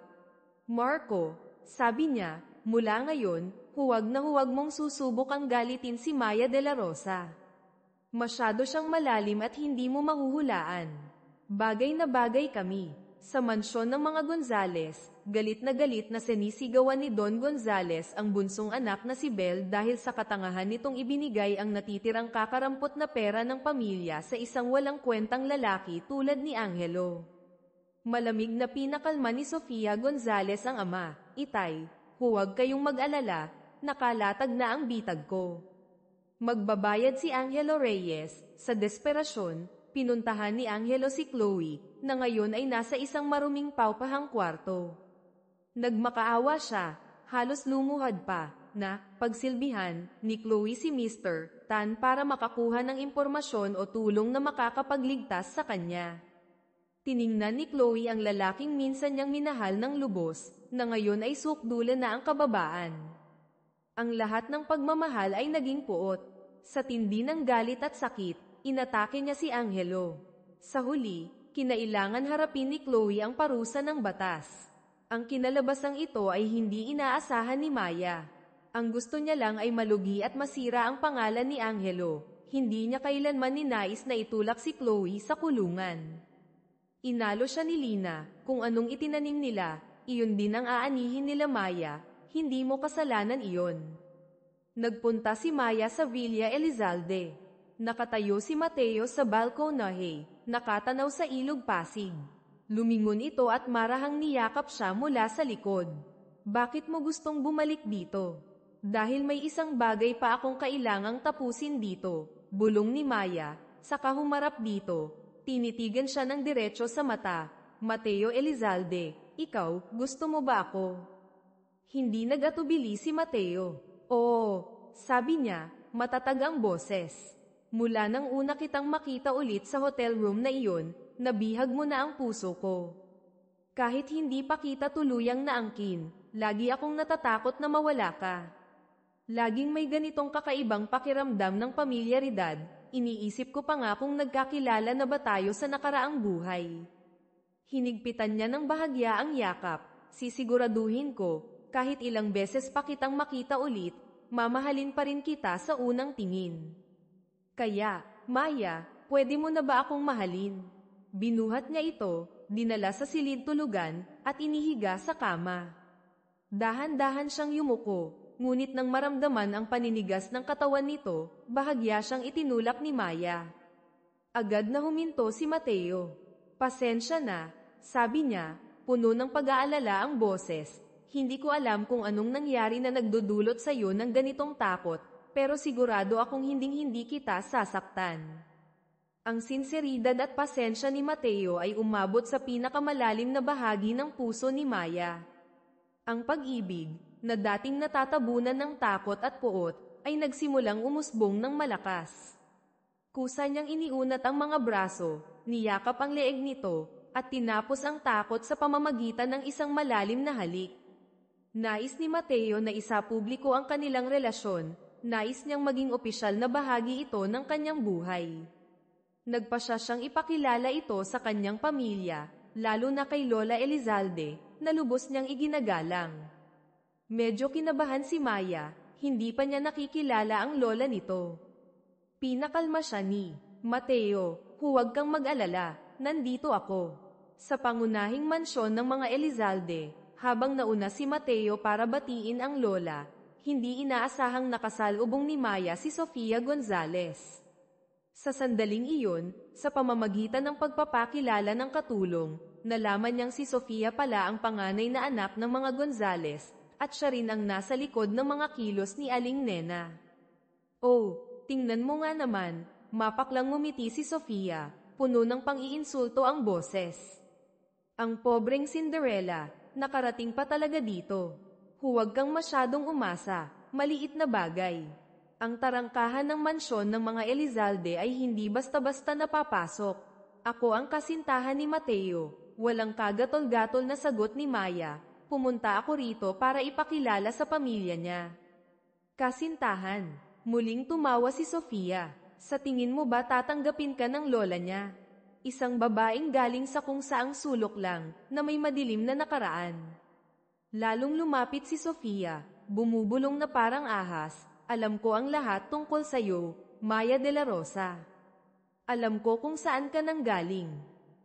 "Marco," sabi niya, "mula ngayon, huwag na huwag mong susubok ang galitin si Maya de la Rosa. Masyado siyang malalim at hindi mo mahuhulaan. Bagay na bagay kami." Sa mansyon ng mga Gonzales, galit na sinisigawan ni Don Gonzales ang bunsong anak na si Bel dahil sa katangahan nitong ibinigay ang natitirang kakarampot na pera ng pamilya sa isang walang kwentang lalaki tulad ni Angelo. Malamig na pinakalma ni Sofia Gonzales ang ama, "Itay, huwag kayong mag-alala, nakalatag na ang bitag ko." Magbabayad si Angelo Reyes. Sa desperasyon, pinuntahan ni Angelo si Chloe, na ngayon ay nasa isang maruming paupahang kwarto. Nagmakaawa siya, halos lumuhad pa, na pagsilbihan ni Chloe si Mr. Tan para makakuha ng impormasyon o tulong na makakapagligtas sa kanya. Tiningnan ni Chloe ang lalaking minsan niyang minahal ng lubos, na ngayon ay sukdulan na ang kababaan. Ang lahat ng pagmamahal ay naging puot. Sa tindi ng galit at sakit, inatake niya si Angelo. Sa huli, kinailangan harapin ni Chloe ang parusa ng batas. Ang kinalabasang ito ay hindi inaasahan ni Maya. Ang gusto niya lang ay malugi at masira ang pangalan ni Angelo. Hindi niya kailanman ninais na itulak si Chloe sa kulungan. Inalo siya ni Lina, kung anong itinanim nila, iyon din ang aanihin nila Maya, hindi mo kasalanan iyon. Nagpunta si Maya sa Villa Elizalde. Nakatayo si Mateo sa balkonahe, nakatanaw sa ilog Pasig. Lumingon ito at marahang niyakap siya mula sa likod. "Bakit mo gustong bumalik dito?" "Dahil may isang bagay pa akong kailangang tapusin dito," bulong ni Maya, saka humarap dito. Tinitigan siya ng diretso sa mata. "Mateo Elizalde, ikaw, gusto mo ba ako?" Hindi nagatubili si Mateo. "Oo," sabi niya, matatag ang boses. "Mula nang una kitang makita ulit sa hotel room na iyon, nabihag mo na ang puso ko. Kahit hindi pa kita tuluyang naangkin, lagi akong natatakot na mawala ka. Laging may ganitong kakaibang pakiramdam ng pamilyaridad, iniisip ko pa nga kung nagkakilala na ba tayo sa nakaraang buhay. Hinigpitan niya ng bahagya ang yakap, sisiguraduhin ko, kahit ilang beses pa kitang makita ulit, mamahalin pa rin kita sa unang tingin. Kaya, Maya, pwede mo na ba akong mahalin? Binuhat niya ito, dinala sa silid tulugan, at inihiga sa kama. Dahan-dahan siyang yumuko, ngunit nang maramdaman ang paninigas ng katawan nito, bahagya siyang itinulak ni Maya. Agad na huminto si Mateo. Pasensya na, sabi niya, puno ng pag-aalala ang boses. Hindi ko alam kung anong nangyari na nagdudulot sa iyo ng ganitong takot, pero sigurado akong hinding-hindi kita sasaktan. Ang sinseridad at pasensya ni Mateo ay umabot sa pinakamalalim na bahagi ng puso ni Maya. Ang pag-ibig, na dating natatabunan ng takot at puot, ay nagsimulang umusbong ng malakas. Kusa niyang iniunat ang mga braso, niyakap ang leeg nito, at tinapos ang takot sa pamamagitan ng isang malalim na halik. Nais ni Mateo na isapubliko ang kanilang relasyon, nais niyang maging opisyal na bahagi ito ng kanyang buhay. Nagpasya siyang ipakilala ito sa kanyang pamilya, lalo na kay Lola Elizalde, na lubos niyang iginagalang. Medyo kinabahan si Maya, hindi pa niya nakikilala ang lola nito. Pinakalma siya ni, Mateo, huwag kang mag-alala, nandito ako. Sa pangunahing mansyon ng mga Elizalde, habang nauna si Mateo para batiin ang lola, hindi inaasahang nakasalubong ni Maya si Sofia Gonzales. Sa sandaling iyon, sa pamamagitan ng pagpapakilala ng katulong, nalaman niyang si Sofia pala ang panganay na anak ng mga Gonzales, at siya rin ang nasa likod ng mga kilos ni Aling Nena. Oh, tingnan mo nga naman, mapaklang ngumiti si Sofia, puno ng pang-iinsulto ang boses. Ang pobreng Cinderella, nakarating pa talaga dito. Huwag kang masyadong umasa, maliit na bagay. Ang tarangkahan ng mansyon ng mga Elizalde ay hindi basta-basta napapasok. Ako ang kasintahan ni Mateo, walang kagatol-gatol na sagot ni Maya. Pumunta ako rito para ipakilala sa pamilya niya. Kasintahan, muling tumawa si Sofia. Sa tingin mo ba tatanggapin ka ng lola niya? Isang babaeng galing sa kung saang sulok lang, na may madilim na nakaraan. Lalong lumapit si Sofia, bumubulong na parang ahas. Alam ko ang lahat tungkol sa iyo, Maya de la Rosa. Alam ko kung saan ka nanggaling.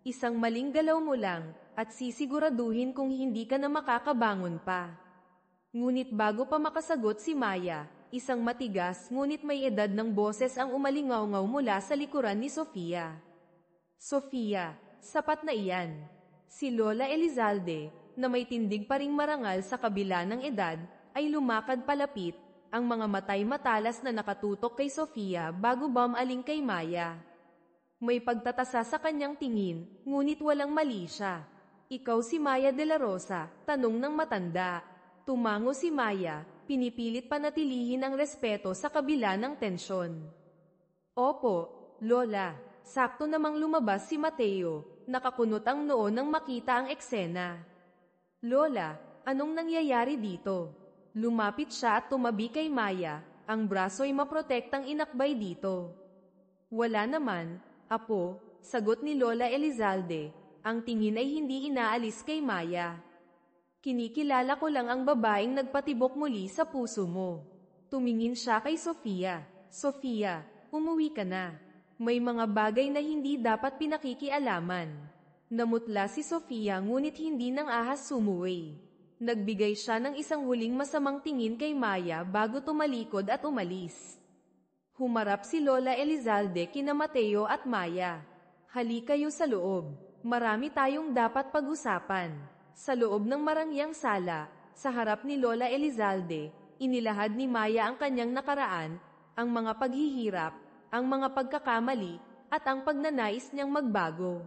Isang maling galaw mo lang, at sisiguraduhin kung hindi ka na makakabangon pa. Ngunit bago pa makasagot si Maya, isang matigas ngunit may edad ng boses ang umalingaw-ngaw mula sa likuran ni Sofia. Sofia, sapat na iyan. Si Lola Elizalde, na may tindig pa ring marangal sa kabila ng edad, ay lumakad palapit, ang mga matay matalas na nakatutok kay Sofia bago bumaling kay Maya. May pagtatasa sa kanyang tingin, ngunit walang mali siya. Ikaw si Maya de la Rosa, tanong ng matanda. Tumango si Maya, pinipilit panatilihin ang respeto sa kabila ng tensyon. Opo, Lola. Sakto namang lumabas si Mateo, nakakunot ang noo nang makita ang eksena. Lola, anong nangyayari dito? Lumapit siya at tumabi kay Maya, ang braso ay maprotektang inakbay dito. Wala naman, apo, sagot ni Lola Elizalde, ang tingin ay hindi inaalis kay Maya. Kinikilala ko lang ang babaeng nagpatibok muli sa puso mo. Tumingin siya kay Sofia. Sofia, umuwi ka na. May mga bagay na hindi dapat pinakikialaman. Namutla si Sofia ngunit hindi nang ahas sumuwi. Nagbigay siya ng isang huling masamang tingin kay Maya bago tumalikod at umalis. Humarap si Lola Elizalde kina Mateo at Maya. Hali kayo sa loob. Marami tayong dapat pag-usapan. Sa loob ng marangyang sala, sa harap ni Lola Elizalde, inilahad ni Maya ang kanyang nakaraan, ang mga paghihirap, ang mga pagkakamali, at ang pagnanais niyang magbago.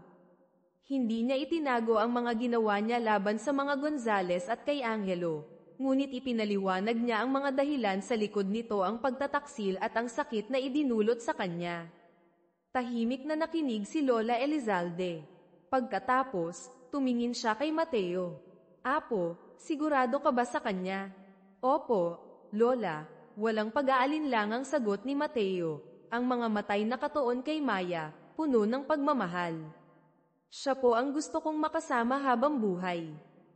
Hindi niya itinago ang mga ginawa niya laban sa mga Gonzales at kay Angelo, ngunit ipinaliwanag niya ang mga dahilan sa likod nito, ang pagtataksil at ang sakit na idinulot sa kanya. Tahimik na nakinig si Lola Elizalde. Pagkatapos, tumingin siya kay Mateo. Apo, sigurado ka ba sa kanya? Opo, Lola, walang pag-aalinlangang sagot ni Mateo, ang mga matay nakatuon kay Maya, puno ng pagmamahal. Siya po ang gusto kong makasama habang buhay.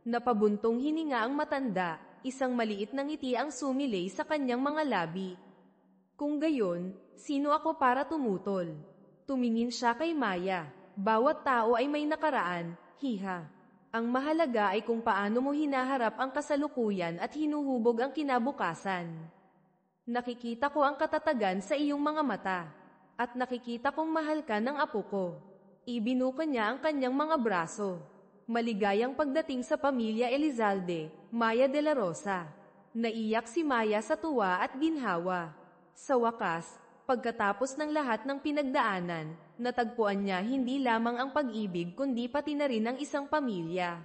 Napabuntong hininga ang matanda, isang maliit na ngiti ang sumilay sa kanyang mga labi. Kung gayon, sino ako para tumutol? Tumingin siya kay Maya. Bawat tao ay may nakaraan, hiha. Ang mahalaga ay kung paano mo hinaharap ang kasalukuyan at hinuhubog ang kinabukasan. Nakikita ko ang katatagan sa iyong mga mata. At nakikita kong mahal ka ng apo ko. Ibinuka niya ang kanyang mga braso. Maligayang pagdating sa pamilya Elizalde, Maya de la Rosa. Naiyak si Maya sa tuwa at ginhawa. Sa wakas, pagkatapos ng lahat ng pinagdaanan, natagpuan niya hindi lamang ang pag-ibig kundi pati na rin ang isang pamilya.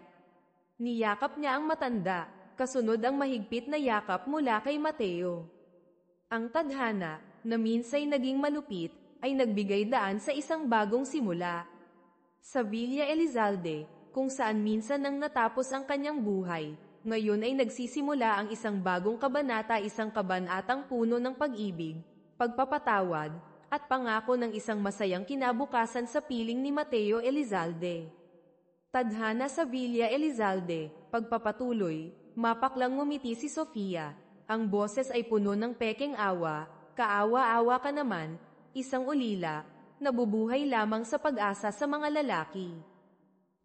Niyakap niya ang matanda, kasunod ang mahigpit na yakap mula kay Mateo. Ang tadhana, na minsay naging malupit, ay nagbigay daan sa isang bagong simula. Sa Villa Elizalde, kung saan minsan nang natapos ang kanyang buhay, ngayon ay nagsisimula ang isang bagong kabanata, isang kabanatang puno ng pag-ibig, pagpapatawad, at pangako ng isang masayang kinabukasan sa piling ni Mateo Elizalde. Tadhana sa Villa Elizalde, pagpapatuloy, mapaklang ngumiti si Sofia. Ang boses ay puno ng pekeng awa, kaawa-awa ka naman, isang ulila, nabubuhay lamang sa pag-asa sa mga lalaki.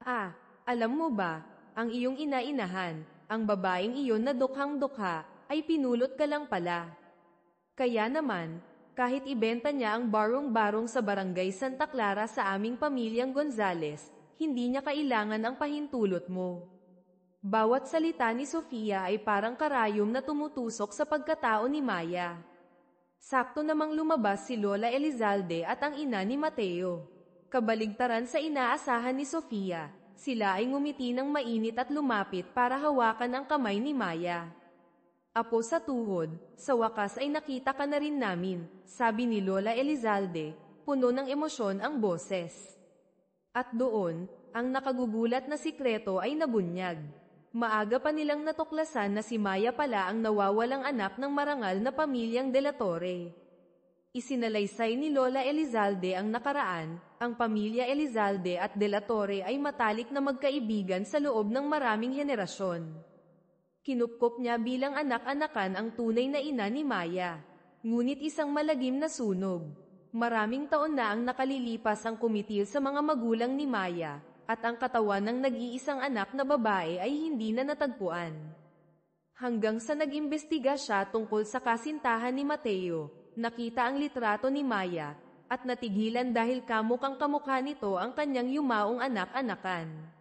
Ah, alam mo ba, ang iyong ina-inahan, ang babaeng iyon na dukhang-dukha, ay pinulot ka lang pala. Kaya naman, kahit ibenta niya ang barong-barong sa barangay Santa Clara sa aming pamilyang Gonzales, hindi niya kailangan ang pahintulot mo. Bawat salita ni Sofia ay parang karayom na tumutusok sa pagkatao ni Maya. Sakto namang lumabas si Lola Elizalde at ang ina ni Mateo. Kabaligtaran sa inaasahan ni Sofia, sila ay ngumiti ng mainit at lumapit para hawakan ang kamay ni Maya. Apo sa tuhod, sa wakas ay nakita ka na rin namin, sabi ni Lola Elizalde, puno ng emosyon ang boses. At doon, ang nakagugulat na sikreto ay nabunyag. Maaga pa nilang natuklasan na si Maya pala ang nawawalang anak ng marangal na pamilyang De la Torre. Isinalaysay ni Lola Elizalde ang nakaraan, ang pamilya Elizalde at De la Torre ay matalik na magkaibigan sa loob ng maraming henerasyon. Kinupkop niya bilang anak-anakan ang tunay na ina ni Maya. Ngunit isang malagim na sunog. Maraming taon na ang nakalilipas ang kumitil sa mga magulang ni Maya, at ang katawan ng nag-iisang anak na babae ay hindi na natagpuan. Hanggang sa nag-imbestiga siya tungkol sa kasintahan ni Mateo, nakita ang litrato ni Maya, at natigilan dahil kamukhang kamukha nito ang kanyang yumaong anak-anakan.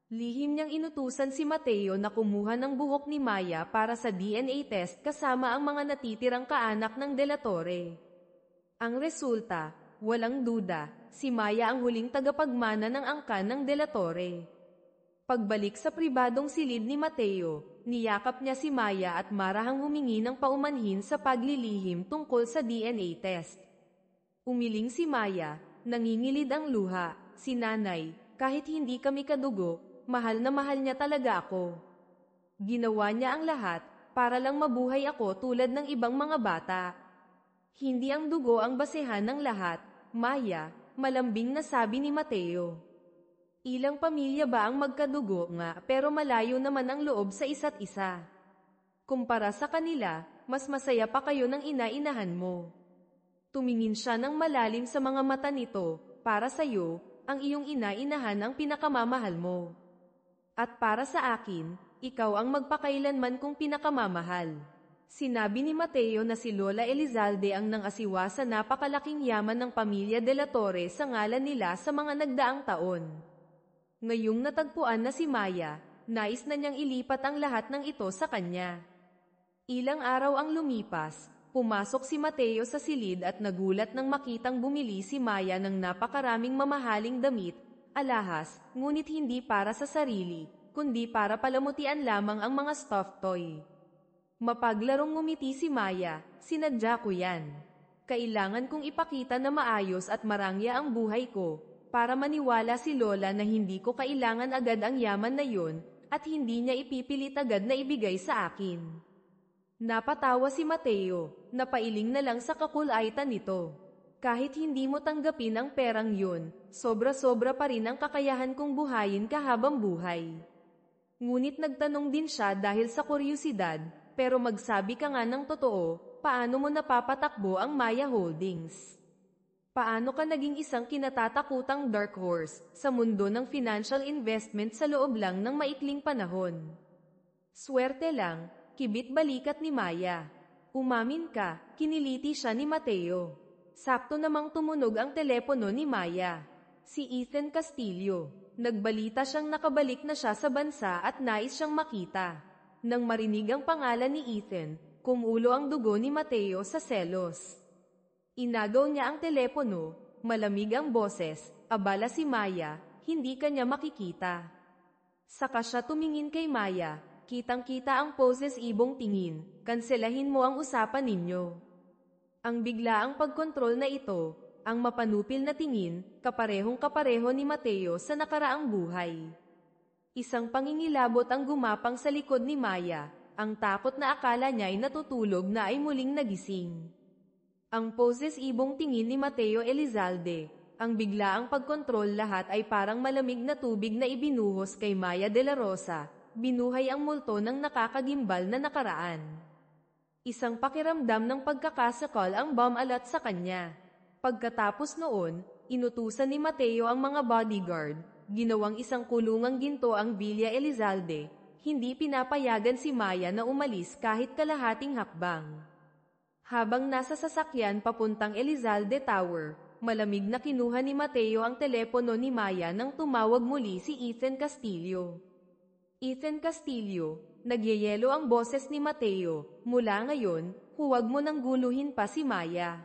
Lihim niyang inutusan si Mateo na kumuha ng buhok ni Maya para sa DNA test kasama ang mga natitirang kaanak ng De la Torre. Ang resulta, walang duda, si Maya ang huling tagapagmana ng angkan ng De la Torre. Pagbalik sa pribadong silid ni Mateo, niyakap niya si Maya at marahang humingi ng paumanhin sa paglilihim tungkol sa DNA test. Umiling si Maya, nangingilid ang luha, si nanay, kahit hindi kami kadugo, mahal na mahal niya talaga ako. Ginawa niya ang lahat, para lang mabuhay ako tulad ng ibang mga bata. Hindi ang dugo ang basehan ng lahat, Maya, malambing na sabi ni Mateo. Ilang pamilya ba ang magkadugo nga pero malayo naman ang loob sa isa't isa. Kumpara sa kanila, mas masaya pa kayo ng ina-inahan mo. Tumingin siya ng malalim sa mga mata nito, para sa'yo, ang iyong ina-inahan ang pinakamamahal mo. At para sa akin, ikaw ang magpakailanman kong pinakamamahal. Sinabi ni Mateo na si Lola Elizalde ang nangasiwa sa napakalaking yaman ng pamilya De la Torre sa ngalan nila sa mga nagdaang taon. Ngayong natagpuan na si Maya, nais na niyang ilipat ang lahat ng ito sa kanya. Ilang araw ang lumipas, pumasok si Mateo sa silid at nagulat nang makitang bumili si Maya ng napakaraming mamahaling damit, alahas, ngunit hindi para sa sarili, kundi para palamutian lamang ang mga stuffed toy. Mapaglarong ngumiti si Maya, sinadya ko yan. Kailangan kong ipakita na maayos at marangya ang buhay ko. para maniwala si Lola na hindi ko kailangan agad ang yaman na yun, at hindi niya ipipilit agad na ibigay sa akin. Napatawa si Mateo, napailing na lang sa kakulaitan nito. Kahit hindi mo tanggapin ang perang yun, sobra-sobra pa rin ang kakayahan kong buhayin ka habang buhay. Ngunit nagtanong din siya dahil sa kuryosidad, pero magsabi ka nga ng totoo, paano mo napapatakbo ang Maya Holdings? Paano ka naging isang kinatatakutang dark horse sa mundo ng financial investment sa loob lang ng maikling panahon? Swerte lang, kibit balikat ni Maya. Umamin ka, kiniliti siya ni Mateo. Sakto namang tumunog ang telepono ni Maya. Si Ethan Castillo. Nagbalita siyang nakabalik na siya sa bansa at nais siyang makita. Nang marinig ang pangalan ni Ethan, kumulo ang dugo ni Mateo sa selos. Inagaw niya ang telepono, malamig ang boses, abala si Maya, hindi kanya makikita. Saka siya tumingin kay Maya, kitang-kita ang poses-ibong tingin, kanselahin mo ang usapan ninyo. Ang biglaang pagkontrol na ito, ang mapanupil na tingin, kaparehong-kapareho ni Mateo sa nakaraang buhay. Isang pangingilabot ang gumapang sa likod ni Maya, ang takot na akala niya ay natutulog na ay muling nagising. Ang poses-ibong tingin ni Mateo Elizalde, ang biglaang pagkontrol lahat ay parang malamig na tubig na ibinuhos kay Maya de la Rosa, binuhay ang multo ng nakakagimbal na nakaraan. Isang pakiramdam ng pagkakasakal ang bumalat sa kanya. Pagkatapos noon, inutusan ni Mateo ang mga bodyguard, ginawang isang kulungang ginto ang Villa Elizalde, hindi pinapayagan si Maya na umalis kahit kalahating hakbang. Habang nasa sasakyan papuntang Elizalde Tower, malamig na kinuha ni Mateo ang telepono ni Maya nang tumawag muli si Ethan Castillo. Ethan Castillo, nagyayelo ang boses ni Mateo, mula ngayon, huwag mo nang guluhin pa si Maya.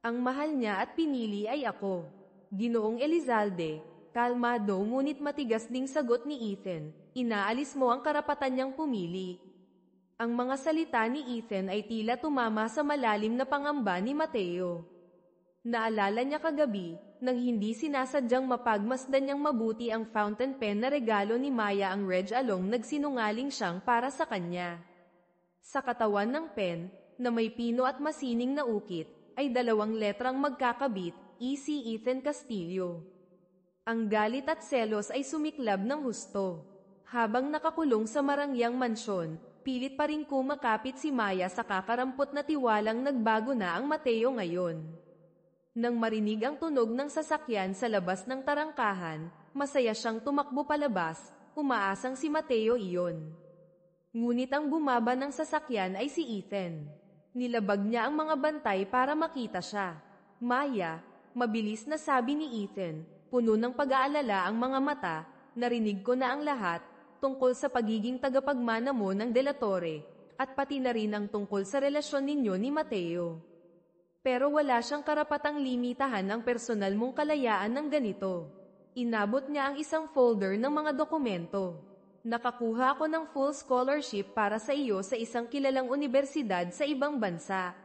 Ang mahal niya at pinili ay ako. Ginoong Elizalde, kalmado ngunit matigas ding sagot ni Ethan, inaalis mo ang karapatan niyang pumili. Ang mga salita ni Ethan ay tila tumama sa malalim na pangamba ni Mateo. Naalala niya kagabi, nang hindi sinasadyang mapagmasdan niyang mabuti ang fountain pen na regalo ni Maya ang Reg Along nagsinungaling siyang para sa kanya. Sa katawan ng pen, na may pino at masining na ukit, ay 2 letrang magkakabit, E.C. Ethan Castillo. Ang galit at selos ay sumiklab ng husto. Habang nakakulong sa marangyang mansyon, pilit pa rin kumakapit si Maya sa kakarampot na tiwalang nagbago na ang Mateo ngayon. Nang marinig ang tunog ng sasakyan sa labas ng tarangkahan, masaya siyang tumakbo palabas, umaasang si Mateo iyon. Ngunit ang bumaba ng sasakyan ay si Ethan. Nilabag niya ang mga bantay para makita siya. Maya, mabilis na sabi ni Ethan, puno ng pag-aalala ang mga mata, narinig ko na ang lahat, tungkol sa pagiging tagapagmana mo ng De La Torre, at pati na rin ang tungkol sa relasyon ninyo ni Mateo. Pero wala siyang karapatang limitahan ang personal mong kalayaan ng ganito. Inabot niya ang isang folder ng mga dokumento. Nakakuha ako ng full scholarship para sa iyo sa isang kilalang universidad sa ibang bansa.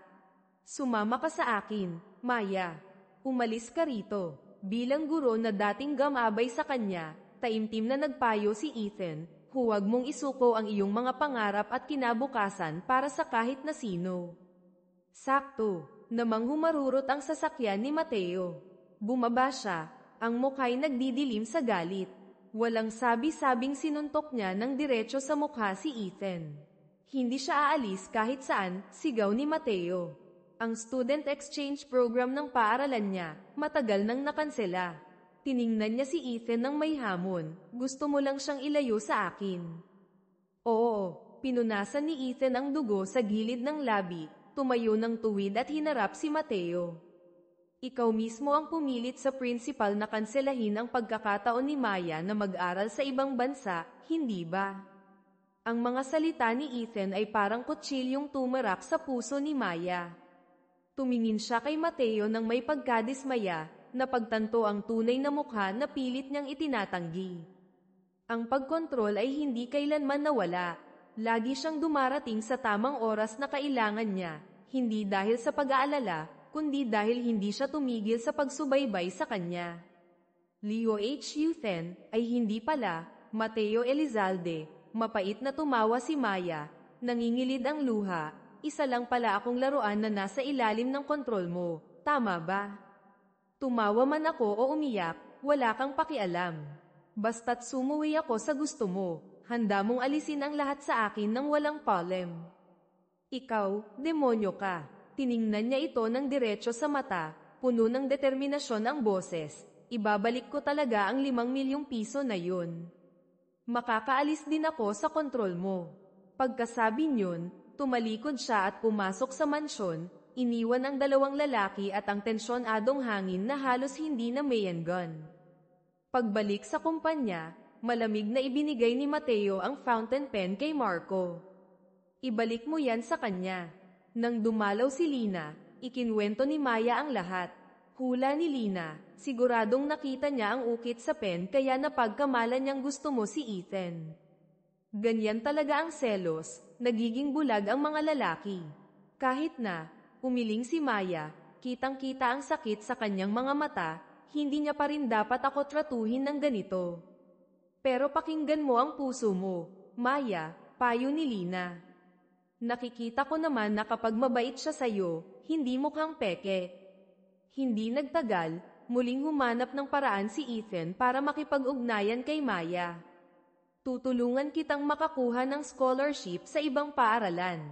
Sumama ka sa akin, Maya. Umalis ka rito. Bilang guro na dating gamabay sa kanya, taimtim na nagpayo si Ethan, huwag mong isuko ang iyong mga pangarap at kinabukasan para sa kahit na sino. Sakto, namang humarurot ang sasakyan ni Mateo. Bumaba siya, ang mukha'y nagdidilim sa galit. Walang sabi-sabing sinuntok niya ng diretso sa mukha si Ethan. Hindi siya aalis kahit saan, sigaw ni Mateo. Ang student exchange program ng paaralan niya, matagal nang nakansela. Tiningnan niya si Ethan ng may hamon, gusto mo lang siyang ilayo sa akin. Oo, pinunasan ni Ethan ang dugo sa gilid ng labi, tumayo ng tuwid at hinarap si Mateo. Ikaw mismo ang pumilit sa principal na kanselahin ang pagkakataon ni Maya na mag-aral sa ibang bansa, hindi ba? Ang mga salita ni Ethan ay parang kutsilyong tumarak sa puso ni Maya. Tumingin siya kay Mateo nang may pagkadismaya, na pagtanto ang tunay na mukha na pilit niyang itinatanggi. Ang pagkontrol ay hindi kailanman nawala. Lagi siyang dumarating sa tamang oras na kailangan niya, hindi dahil sa pag-aalala, kundi dahil hindi siya tumigil sa pagsubaybay sa kanya. Leo H. Yuthen, ay hindi pala, Mateo Elizalde, mapait na tumawa si Maya, nangingilid ang luha, isa lang pala akong laruan na nasa ilalim ng kontrol mo, tama ba? Tumawa man ako o umiyak, wala kang pakialam. Basta't sumuwi ako sa gusto mo, handa mong alisin ang lahat sa akin ng walang palem. Ikaw, demonyo ka. Tiningnan niya ito ng diretso sa mata, puno ng determinasyon ang boses. Ibabalik ko talaga ang 5 milyong piso na yun. Makakaalis din ako sa kontrol mo. Pagkasabi niyon, tumalikod siya at pumasok sa mansyon, iniwan ang 2 lalaki at ang tensyonadong hangin na halos hindi na mayengan. Pagbalik sa kumpanya, malamig na ibinigay ni Mateo ang fountain pen kay Marco. Ibalik mo yan sa kanya. Nang dumalaw si Lina, ikinwento ni Maya ang lahat. Hula ni Lina, siguradong nakita niya ang ukit sa pen kaya napagkamalan niyang gusto mo si Ethan. Ganyan talaga ang selos, nagiging bulag ang mga lalaki. Kahit na, umiling si Maya, kitang-kita ang sakit sa kanyang mga mata, hindi niya pa rin dapat ako tratuhin ng ganito. Pero pakinggan mo ang puso mo, Maya, payo ni Lina. Nakikita ko naman na kapag mabait siya sa'yo, hindi mukhang peke. Hindi nagtagal, muling humanap ng paraan si Ethan para makipag-ugnayan kay Maya. Tutulungan kitang makakuha ng scholarship sa ibang paaralan.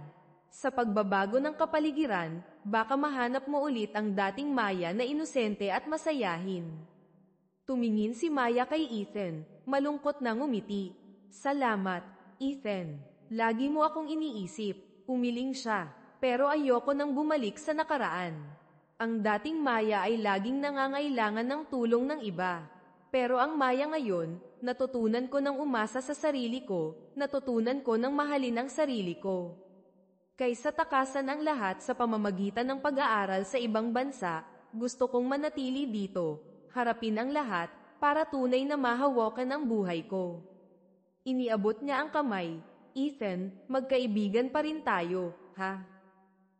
Sa pagbabago ng kapaligiran, baka mahanap mo ulit ang dating Maya na inosente at masayahin. Tumingin si Maya kay Ethan, malungkot na ngumiti. Salamat, Ethan. Lagi mo akong iniisip, umiling siya, pero ayoko nang bumalik sa nakaraan. Ang dating Maya ay laging nangangailangan ng tulong ng iba. Pero ang Maya ngayon, natutunan ko ng umasa sa sarili ko, natutunan ko ng mahalin ang sarili ko. Kaysa takasan ang lahat sa pamamagitan ng pag-aaral sa ibang bansa, gusto kong manatili dito, harapin ang lahat, para tunay na mahawakan ang buhay ko. Iniabot niya ang kamay. Ethan, magkaibigan pa rin tayo, ha?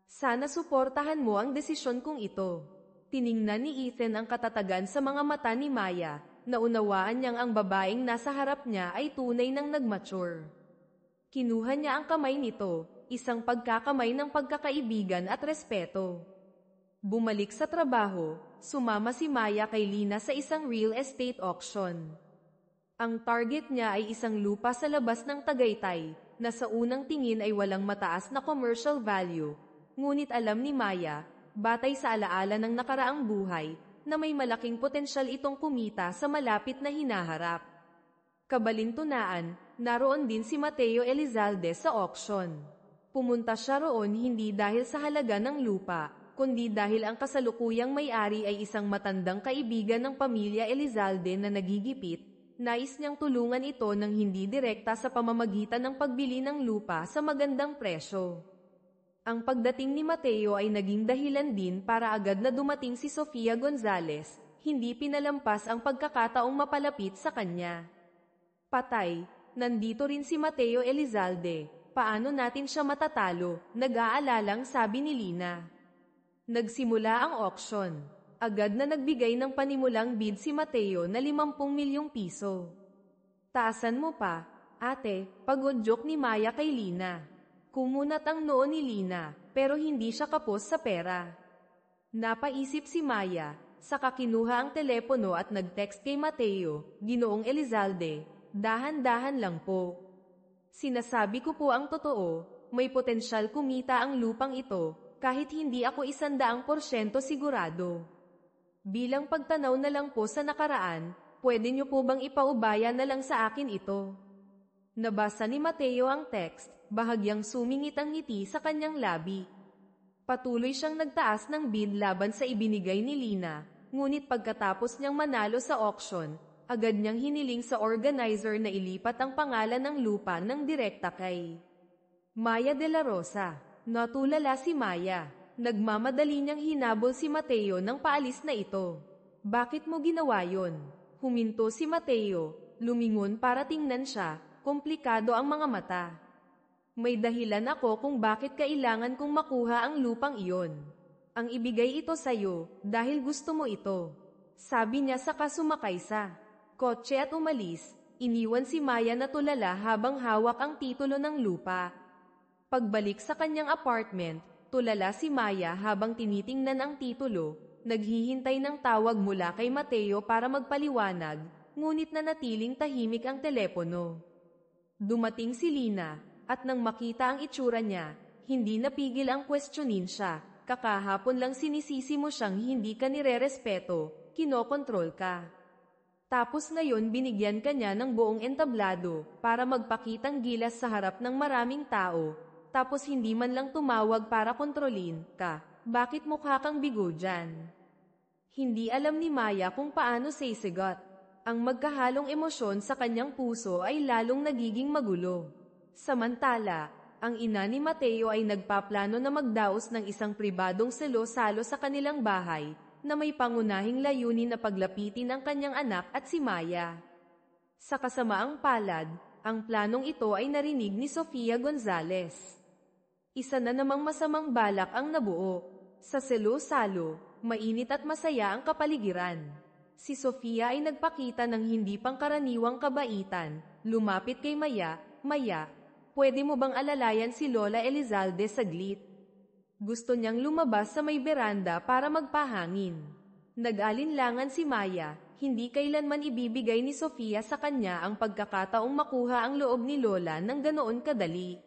Sana suportahan mo ang desisyon kong ito. Tiningnan ni Ethan ang katatagan sa mga mata ni Maya, naunawaan niyang ang babaeng nasa harap niya ay tunay nang nagmature. Kinuha niya ang kamay nito, isang pagkakamay ng pagkakaibigan at respeto. Bumalik sa trabaho, sumama si Maya kay Lina sa isang real estate auction. Ang target niya ay isang lupa sa labas ng Tagaytay, na sa unang tingin ay walang mataas na commercial value. Ngunit alam ni Maya, batay sa alaala ng nakaraang buhay, na may malaking potensyal itong kumita sa malapit na hinaharap. Kabalintunaan, naroon din si Mateo Elizalde sa auction. Pumunta siya roon hindi dahil sa halaga ng lupa, kundi dahil ang kasalukuyang may-ari ay isang matandang kaibigan ng pamilya Elizalde na nagigipit. Nais niyang tulungan ito ng hindi direkta sa pamamagitan ng pagbili ng lupa sa magandang presyo. Ang pagdating ni Mateo ay naging dahilan din para agad na dumating si Sofia Gonzalez, hindi pinalampas ang pagkakataong mapalapit sa kanya. Patay, nandito rin si Mateo Elizalde, paano natin siya matatalo, nag-aalalang sabi ni Lina. Nagsimula ang auction. Agad na nagbigay ng panimulang bid si Mateo na 50 milyong piso. Taasan mo pa, ate, pag-udyok ni Maya kay Lina. Kumunat ang noo ni Lina, pero hindi siya kapos sa pera. Napaisip si Maya, saka kinuha ang telepono at nag-text kay Mateo, Ginoong Elizalde, dahan-dahan lang po. Sinasabi ko po ang totoo, may potensyal kumita ang lupang ito, kahit hindi ako 100% sigurado. Bilang pagtanaw na lang po sa nakaraan, pwede niyo po bang ipaubaya na lang sa akin ito? Nabasa ni Mateo ang text, bahagyang sumingit ang ngiti sa kanyang labi. Patuloy siyang nagtaas ng bid laban sa ibinigay ni Lina, ngunit pagkatapos niyang manalo sa auction, agad niyang hiniling sa organizer na ilipat ang pangalan ng lupa ng direkta kay Maya de la Rosa. Natulala si Maya. Nagmamadali niyang hinabol si Mateo ng paalis na ito. Bakit mo ginawa yon? Huminto si Mateo, lumingon para tingnan siya, komplikado ang mga mata. May dahilan ako kung bakit kailangan kong makuha ang lupang iyon. Ang ibigay ito sa'yo, dahil gusto mo ito. Sabi niya saka sumakay sa kotse at umalis. Iniwan si Maya na tulala habang hawak ang titulo ng lupa. Pagbalik sa kanyang apartment, tulala si Maya habang tinitingnan ang titulo, naghihintay ng tawag mula kay Mateo para magpaliwanag, ngunit nanatiling tahimik ang telepono. Dumating si Lina, at nang makita ang itsura niya, hindi napigil ang questionin siya. Kakahapon lang sinisisi mo siyang hindi ka nirerespeto, kinokontrol ka. Tapos ngayon binigyan ka niya ng buong entablado para magpakitang gilas sa harap ng maraming tao, tapos hindi man lang tumawag para kontrolin ka. Bakit mukha kang bigo dyan? Hindi alam ni Maya kung paano sisigot. Ang magkahalong emosyon sa kanyang puso ay lalong nagiging magulo. Samantala, ang ina ni Mateo ay nagpaplano na magdaos ng isang pribadong salo-salo sa kanilang bahay, na may pangunahing layunin na paglapitin ang kanyang anak at si Maya. Sa kasamaang palad, ang planong ito ay narinig ni Sofia Gonzalez. Isa na namang masamang balak ang nabuo. Sa salo-salo, mainit at masaya ang kapaligiran. Si Sofia ay nagpakita ng hindi pangkaraniwang kabaitan, lumapit kay Maya. Maya, pwede mo bang alalayan si Lola Elizalde saglit? Gusto niyang lumabas sa may beranda para magpahangin. Nag-alinlangan si Maya, hindi kailanman ibibigay ni Sofia sa kanya ang pagkakataong makuha ang loob ni Lola ng ganoon kadali.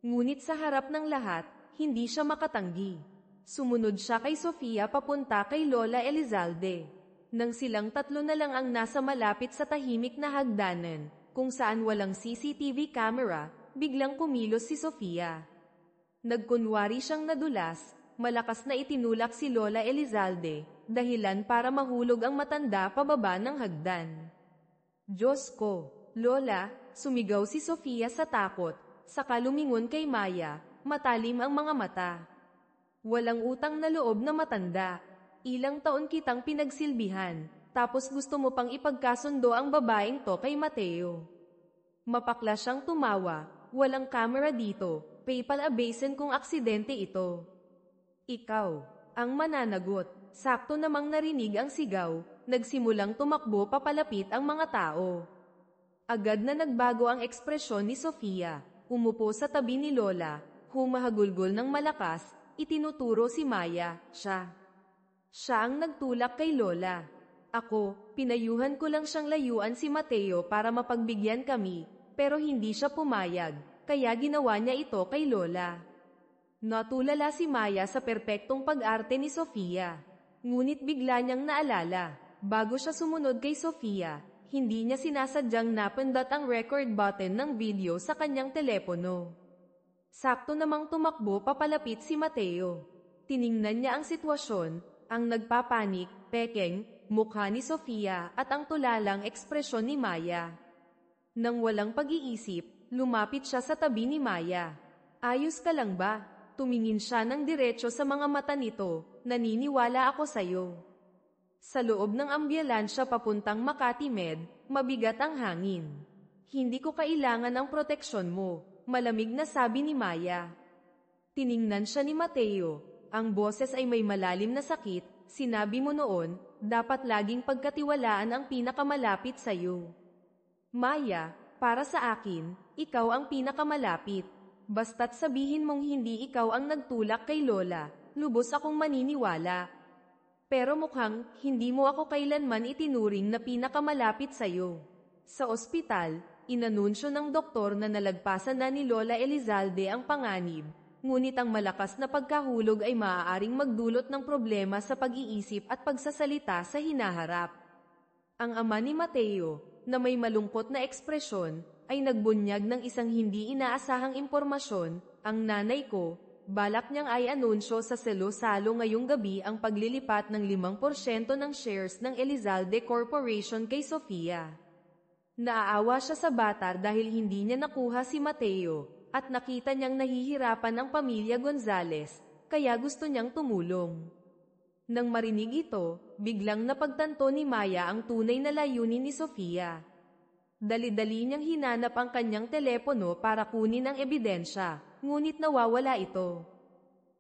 Ngunit sa harap ng lahat, hindi siya makatanggi. Sumunod siya kay Sofia papunta kay Lola Elizalde. Nang silang tatlo na lang ang nasa malapit sa tahimik na hagdanan, kung saan walang CCTV camera, biglang kumilos si Sofia. Nagkunwari siyang nadulas, malakas na itinulak si Lola Elizalde, dahilan para mahulog ang matanda pababa ng hagdan. Diyos ko, Lola, sumigaw si Sofia sa takot, saka lumingon kay Maya, matalim ang mga mata. Walang utang na loob na matanda. Ilang taon kitang pinagsilbihan, tapos gusto mo pang ipagkasundo ang babaeng to kay Mateo. Mapakla siyang tumawa, walang camera dito, PayPal abasin kung aksidente ito. Ikaw, ang mananagot, sakto namang narinig ang sigaw, nagsimulang tumakbo papalapit ang mga tao. Agad na nagbago ang ekspresyon ni Sofia, umupo sa tabi ni Lola, humahagulgol ng malakas, itinuturo si Maya, Siya ang nagtulak kay Lola. Ako, pinayuhan ko lang siyang layuan si Mateo para mapagbigyan kami, pero hindi siya pumayag, kaya ginawa niya ito kay Lola. Natulala si Maya sa perpektong pag-arte ni Sofia. Ngunit bigla niyang naalala, bago siya sumunod kay Sofia, hindi niya sinasadyang napindot ang record button ng video sa kanyang telepono. Sakto namang tumakbo papalapit si Mateo. Tiningnan niya ang sitwasyon, ang nagpapanik, pekeng, mukha ni Sofia at ang tulalang ekspresyon ni Maya. Nang walang pag-iisip, lumapit siya sa tabi ni Maya. Ayos ka lang ba? Tumingin siya ng diretso sa mga mata nito, naniniwala ako sayo. Sa loob ng ambulansya papuntang Makati Med, mabigat ang hangin. Hindi ko kailangan ang proteksyon mo, malamig na sabi ni Maya. Tiningnan siya ni Mateo. Ang boses ay may malalim na sakit, sinabi mo noon, dapat laging pagkatiwalaan ang pinakamalapit sa iyo. Maya, para sa akin, ikaw ang pinakamalapit. Basta't sabihin mong hindi ikaw ang nagtulak kay Lola, lubos akong maniniwala. Pero mukhang, hindi mo ako kailanman itinuring na pinakamalapit sa iyo. Sa ospital, inanunsyo ng doktor na nalagpasan na ni Lola Elizalde ang panganib. Ngunit ang malakas na pagkahulog ay maaaring magdulot ng problema sa pag-iisip at pagsasalita sa hinaharap. Ang ama ni Mateo, na may malungkot na ekspresyon, ay nagbunyag ng isang hindi inaasahang impormasyon. Ang nanay ko, balak niyang ay anunsyo sa salo-salo ngayong gabi ang paglilipat ng 5% ng shares ng Elizalde Corporation kay Sofia. Naaawa siya sa bata dahil hindi niya nakuha si Mateo, at nakita niyang nahihirapan ang pamilya Gonzalez, kaya gusto niyang tumulong. Nang marinig ito, biglang napagtanto ni Maya ang tunay na layunin ni Sofia. Dali-dali niyang hinanap ang kanyang telepono para kunin ang ebidensya, ngunit nawawala ito.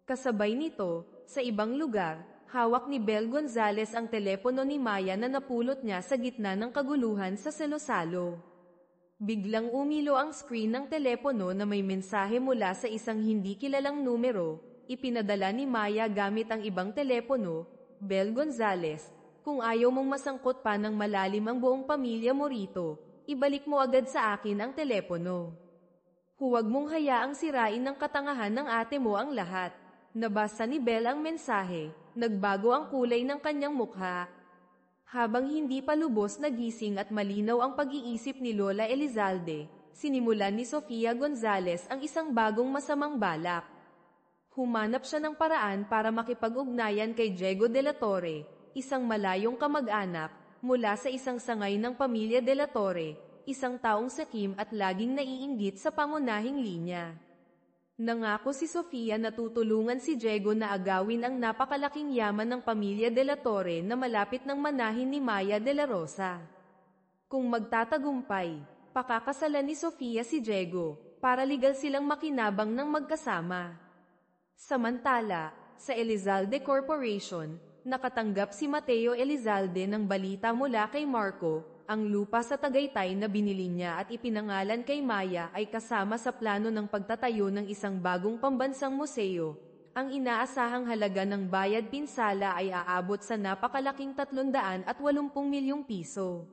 Kasabay nito, sa ibang lugar, hawak ni Bel Gonzales ang telepono ni Maya na napulot niya sa gitna ng kaguluhan sa salo-salo. Biglang umilo ang screen ng telepono na may mensahe mula sa isang hindi kilalang numero. Ipinadala ni Maya gamit ang ibang telepono. Bel Gonzales, kung ayaw mong masangkot pa ng malalim ang buong pamilya mo rito, ibalik mo agad sa akin ang telepono. Huwag mong hayaang sirain ng katangahan ng ate mo ang lahat. Nabasa ni Bel ang mensahe, nagbago ang kulay ng kanyang mukha. Habang hindi pa lubos nagising at malinaw ang pag-iisip ni Lola Elizalde, sinimulan ni Sofia Gonzales ang isang bagong masamang balak. Humanap siya ng paraan para makipag-ugnayan kay Diego de la Torre, isang malayong kamag-anak, mula sa isang sangay ng pamilya de la Torre, isang taong sakim at laging naiinggit sa pangunahing linya. Nangako si Sofia na tutulungan si Diego na agawin ang napakalaking yaman ng pamilya de la Torre na malapit ng manahin ni Maya de la Rosa. Kung magtatagumpay, pakakasalan ni Sofia si Diego, para legal silang makinabang ng magkasama. Samantala, sa Elizalde Corporation, nakatanggap si Mateo Elizalde ng balita mula kay Marco. Ang lupa sa Tagaytay na binili niya at ipinangalan kay Maya ay kasama sa plano ng pagtatayo ng isang bagong pambansang museo. Ang inaasahang halaga ng bayad pinsala ay aabot sa napakalaking 380 milyong piso.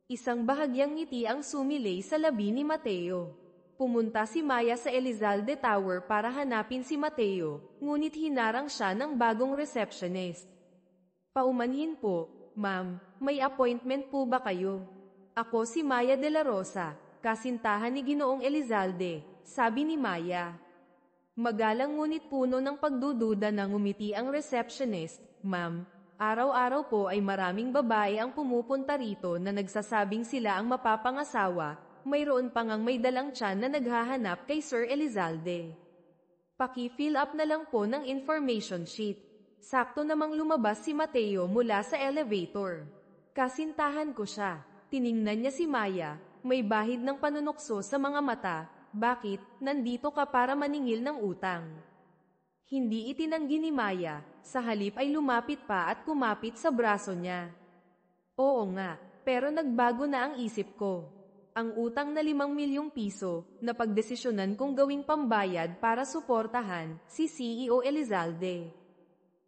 Isang bahagyang ngiti ang sumilay sa labi ni Mateo. Pumunta si Maya sa Elizalde Tower para hanapin si Mateo, ngunit hinarang siya ng bagong receptionist. Paumanhin po. Ma'am, may appointment po ba kayo? Ako si Maya de la Rosa, kasintahan ni Ginoong Elizalde, sabi ni Maya. Magalang ngunit puno ng pagdududa nang umiti ang receptionist. Ma'am, araw-araw po ay maraming babae ang pumupunta rito na nagsasabing sila ang mapapangasawa, mayroon pa ngang may dalang tiyan na naghahanap kay Sir Elizalde. Paki-fill up na lang po ng information sheet. Sakto namang lumabas si Mateo mula sa elevator. Kasintahan ko siya. Tiningnan niya si Maya, may bahid ng panunokso sa mga mata. Bakit, nandito ka para maningil ng utang? Hindi itinanggi ni Maya, sa halip ay lumapit pa at kumapit sa braso niya. Oo nga, pero nagbago na ang isip ko. Ang utang na 5 milyong piso, na pagdesisyonan kong gawing pambayad para suportahan si CEO Elizalde.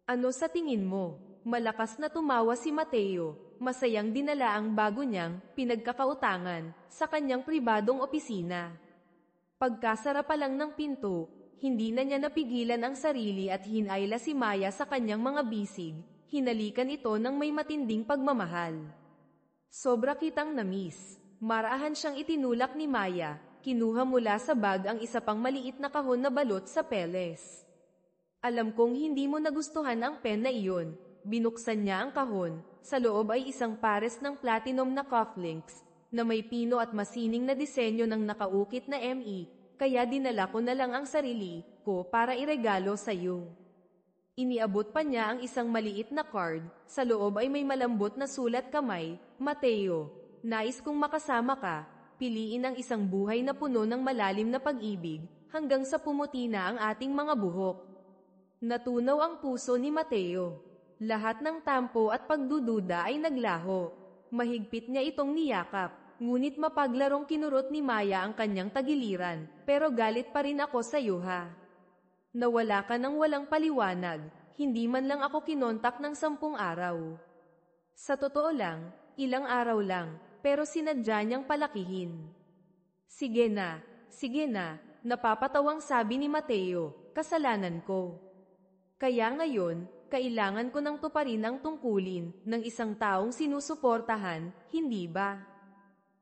Ano sa tingin mo? Malakas na tumawa si Mateo, masayang dinala ang bago niyang pinagkakautangan sa kanyang pribadong opisina. Pagkasara pa lang ng pinto, hindi na niya napigilan ang sarili at hinayla si Maya sa kanyang mga bisig, hinalikan ito ng may matinding pagmamahal. Sobra kitang namiss. Marahan siyang itinulak ni Maya, kinuha mula sa bag ang isa pang maliit na kahon na balot sa peles. Alam kong hindi mo nagustuhan ang pen na iyon. Binuksan niya ang kahon. Sa loob ay isang pares ng platinum na cufflinks, na may pino at masining na disenyo ng nakaukit na ME, kaya dinala ko na lang ang sarili ko para iregalo sa iyo. Iniabot pa niya ang isang maliit na card. Sa loob ay may malambot na sulat kamay. Mateo, nais kong makasama ka. Piliin ang isang buhay na puno ng malalim na pag-ibig, hanggang sa pumuti na ang ating mga buhok. Natunaw ang puso ni Mateo. Lahat ng tampo at pagdududa ay naglaho. Mahigpit niya itong niyakap, ngunit mapaglarong kinurot ni Maya ang kanyang tagiliran, pero galit pa rin ako sa iyo ha. Nawala ka ng walang paliwanag, hindi man lang ako kinontak ng 10 araw. Sa totoo lang, ilang araw lang, pero sinadya niyang palakihin. Sige na, napapatawang sabi ni Mateo, kasalanan ko. Kaya ngayon, kailangan ko nang tuparin ang tungkulin ng isang taong sinusuportahan, hindi ba?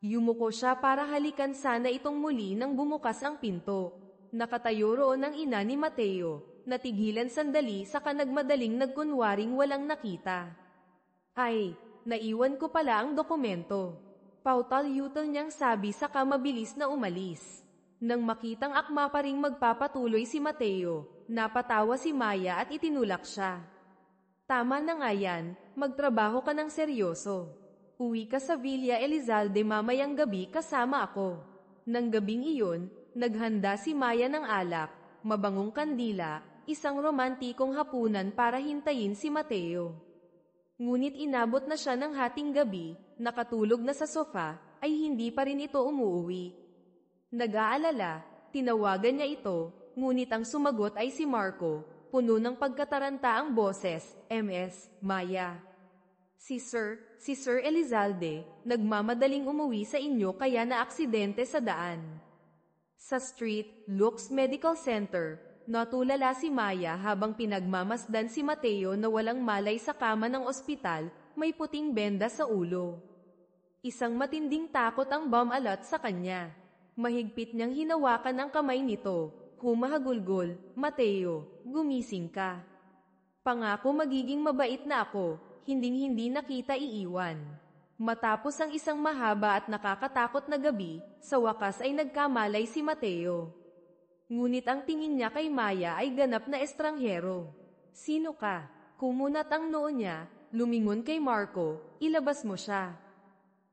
Yumuko siya para halikan sana itong muli nang bumukas ang pinto. Nakatayo roon ang ina ni Mateo, natigilan sandali saka nagmadaling nagkunwaring walang nakita. Ay, naiwan ko pala ang dokumento. Pautal-yutal niyang sabi saka mabilis na umalis. Nang makitang akma pa ring magpapatuloy si Mateo, napatawa si Maya at itinulak siya. Tama na nga yan, magtrabaho ka ng seryoso. Uwi ka sa Villa Elizalde mamayang gabi kasama ako. Nang gabing iyon, naghanda si Maya ng alak, mabangong kandila, isang romantikong hapunan para hintayin si Mateo. Ngunit inabot na siya ng hating gabi, nakatulog na sa sofa, ay hindi pa rin ito umuwi. Nag-aalala, tinawagan niya ito, ngunit ang sumagot ay si Marco, puno ng pagkataranta ang boses, Ms. Maya. Si Sir Elizalde, nagmamadaling umuwi sa inyo kaya naaksidente sa daan. Sa Street, Lux Medical Center, natulala si Maya habang pinagmamasdan si Mateo na walang malay sa kama ng ospital, may puting benda sa ulo. Isang matinding takot ang bumalat sa kanya. Mahigpit niyang hinawakan ang kamay nito. Humahagulgol, Mateo, gumising ka. Pangako magiging mabait na ako, hinding-hindi na kita iiwan. Matapos ang isang mahaba at nakakatakot na gabi, sa wakas ay nagkamalay si Mateo. Ngunit ang tingin niya kay Maya ay ganap na estranghero. Sino ka? Kumunat ang noo niya, lumingon kay Marco, ilabas mo siya.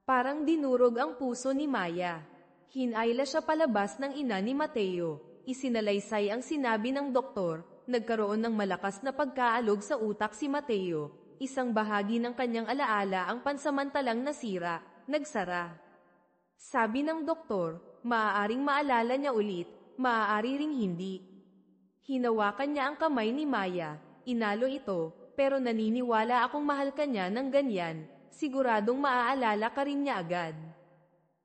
Parang dinurog ang puso ni Maya. Hinayla siya palabas ng ina ni Mateo. Isinalaysay ang sinabi ng doktor, nagkaroon ng malakas na pagkaalog sa utak si Mateo. Isang bahagi ng kanyang alaala ang pansamantalang nasira, nagsara. Sabi ng doktor, maaaring maalala niya ulit, maaari ring hindi. Hinawakan niya ang kamay ni Maya, inalo ito, pero naniniwala akong mahal ka niya ng ganyan, siguradong maaalala ka rin niya agad.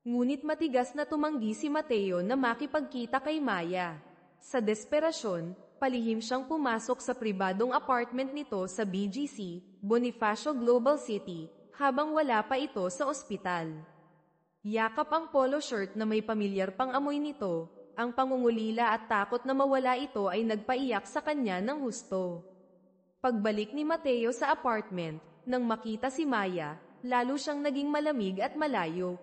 Ngunit matigas na tumanggi si Mateo na makipagkita kay Maya. Sa desperasyon, palihim siyang pumasok sa pribadong apartment nito sa BGC, Bonifacio Global City, habang wala pa ito sa ospital. Yakap ang polo shirt na may pamilyar pang amoy nito, ang pangungulila at takot na mawala ito ay nagpaiyak sa kanya ng husto. Pagbalik ni Mateo sa apartment, nang makita si Maya, lalo siyang naging malamig at malayo.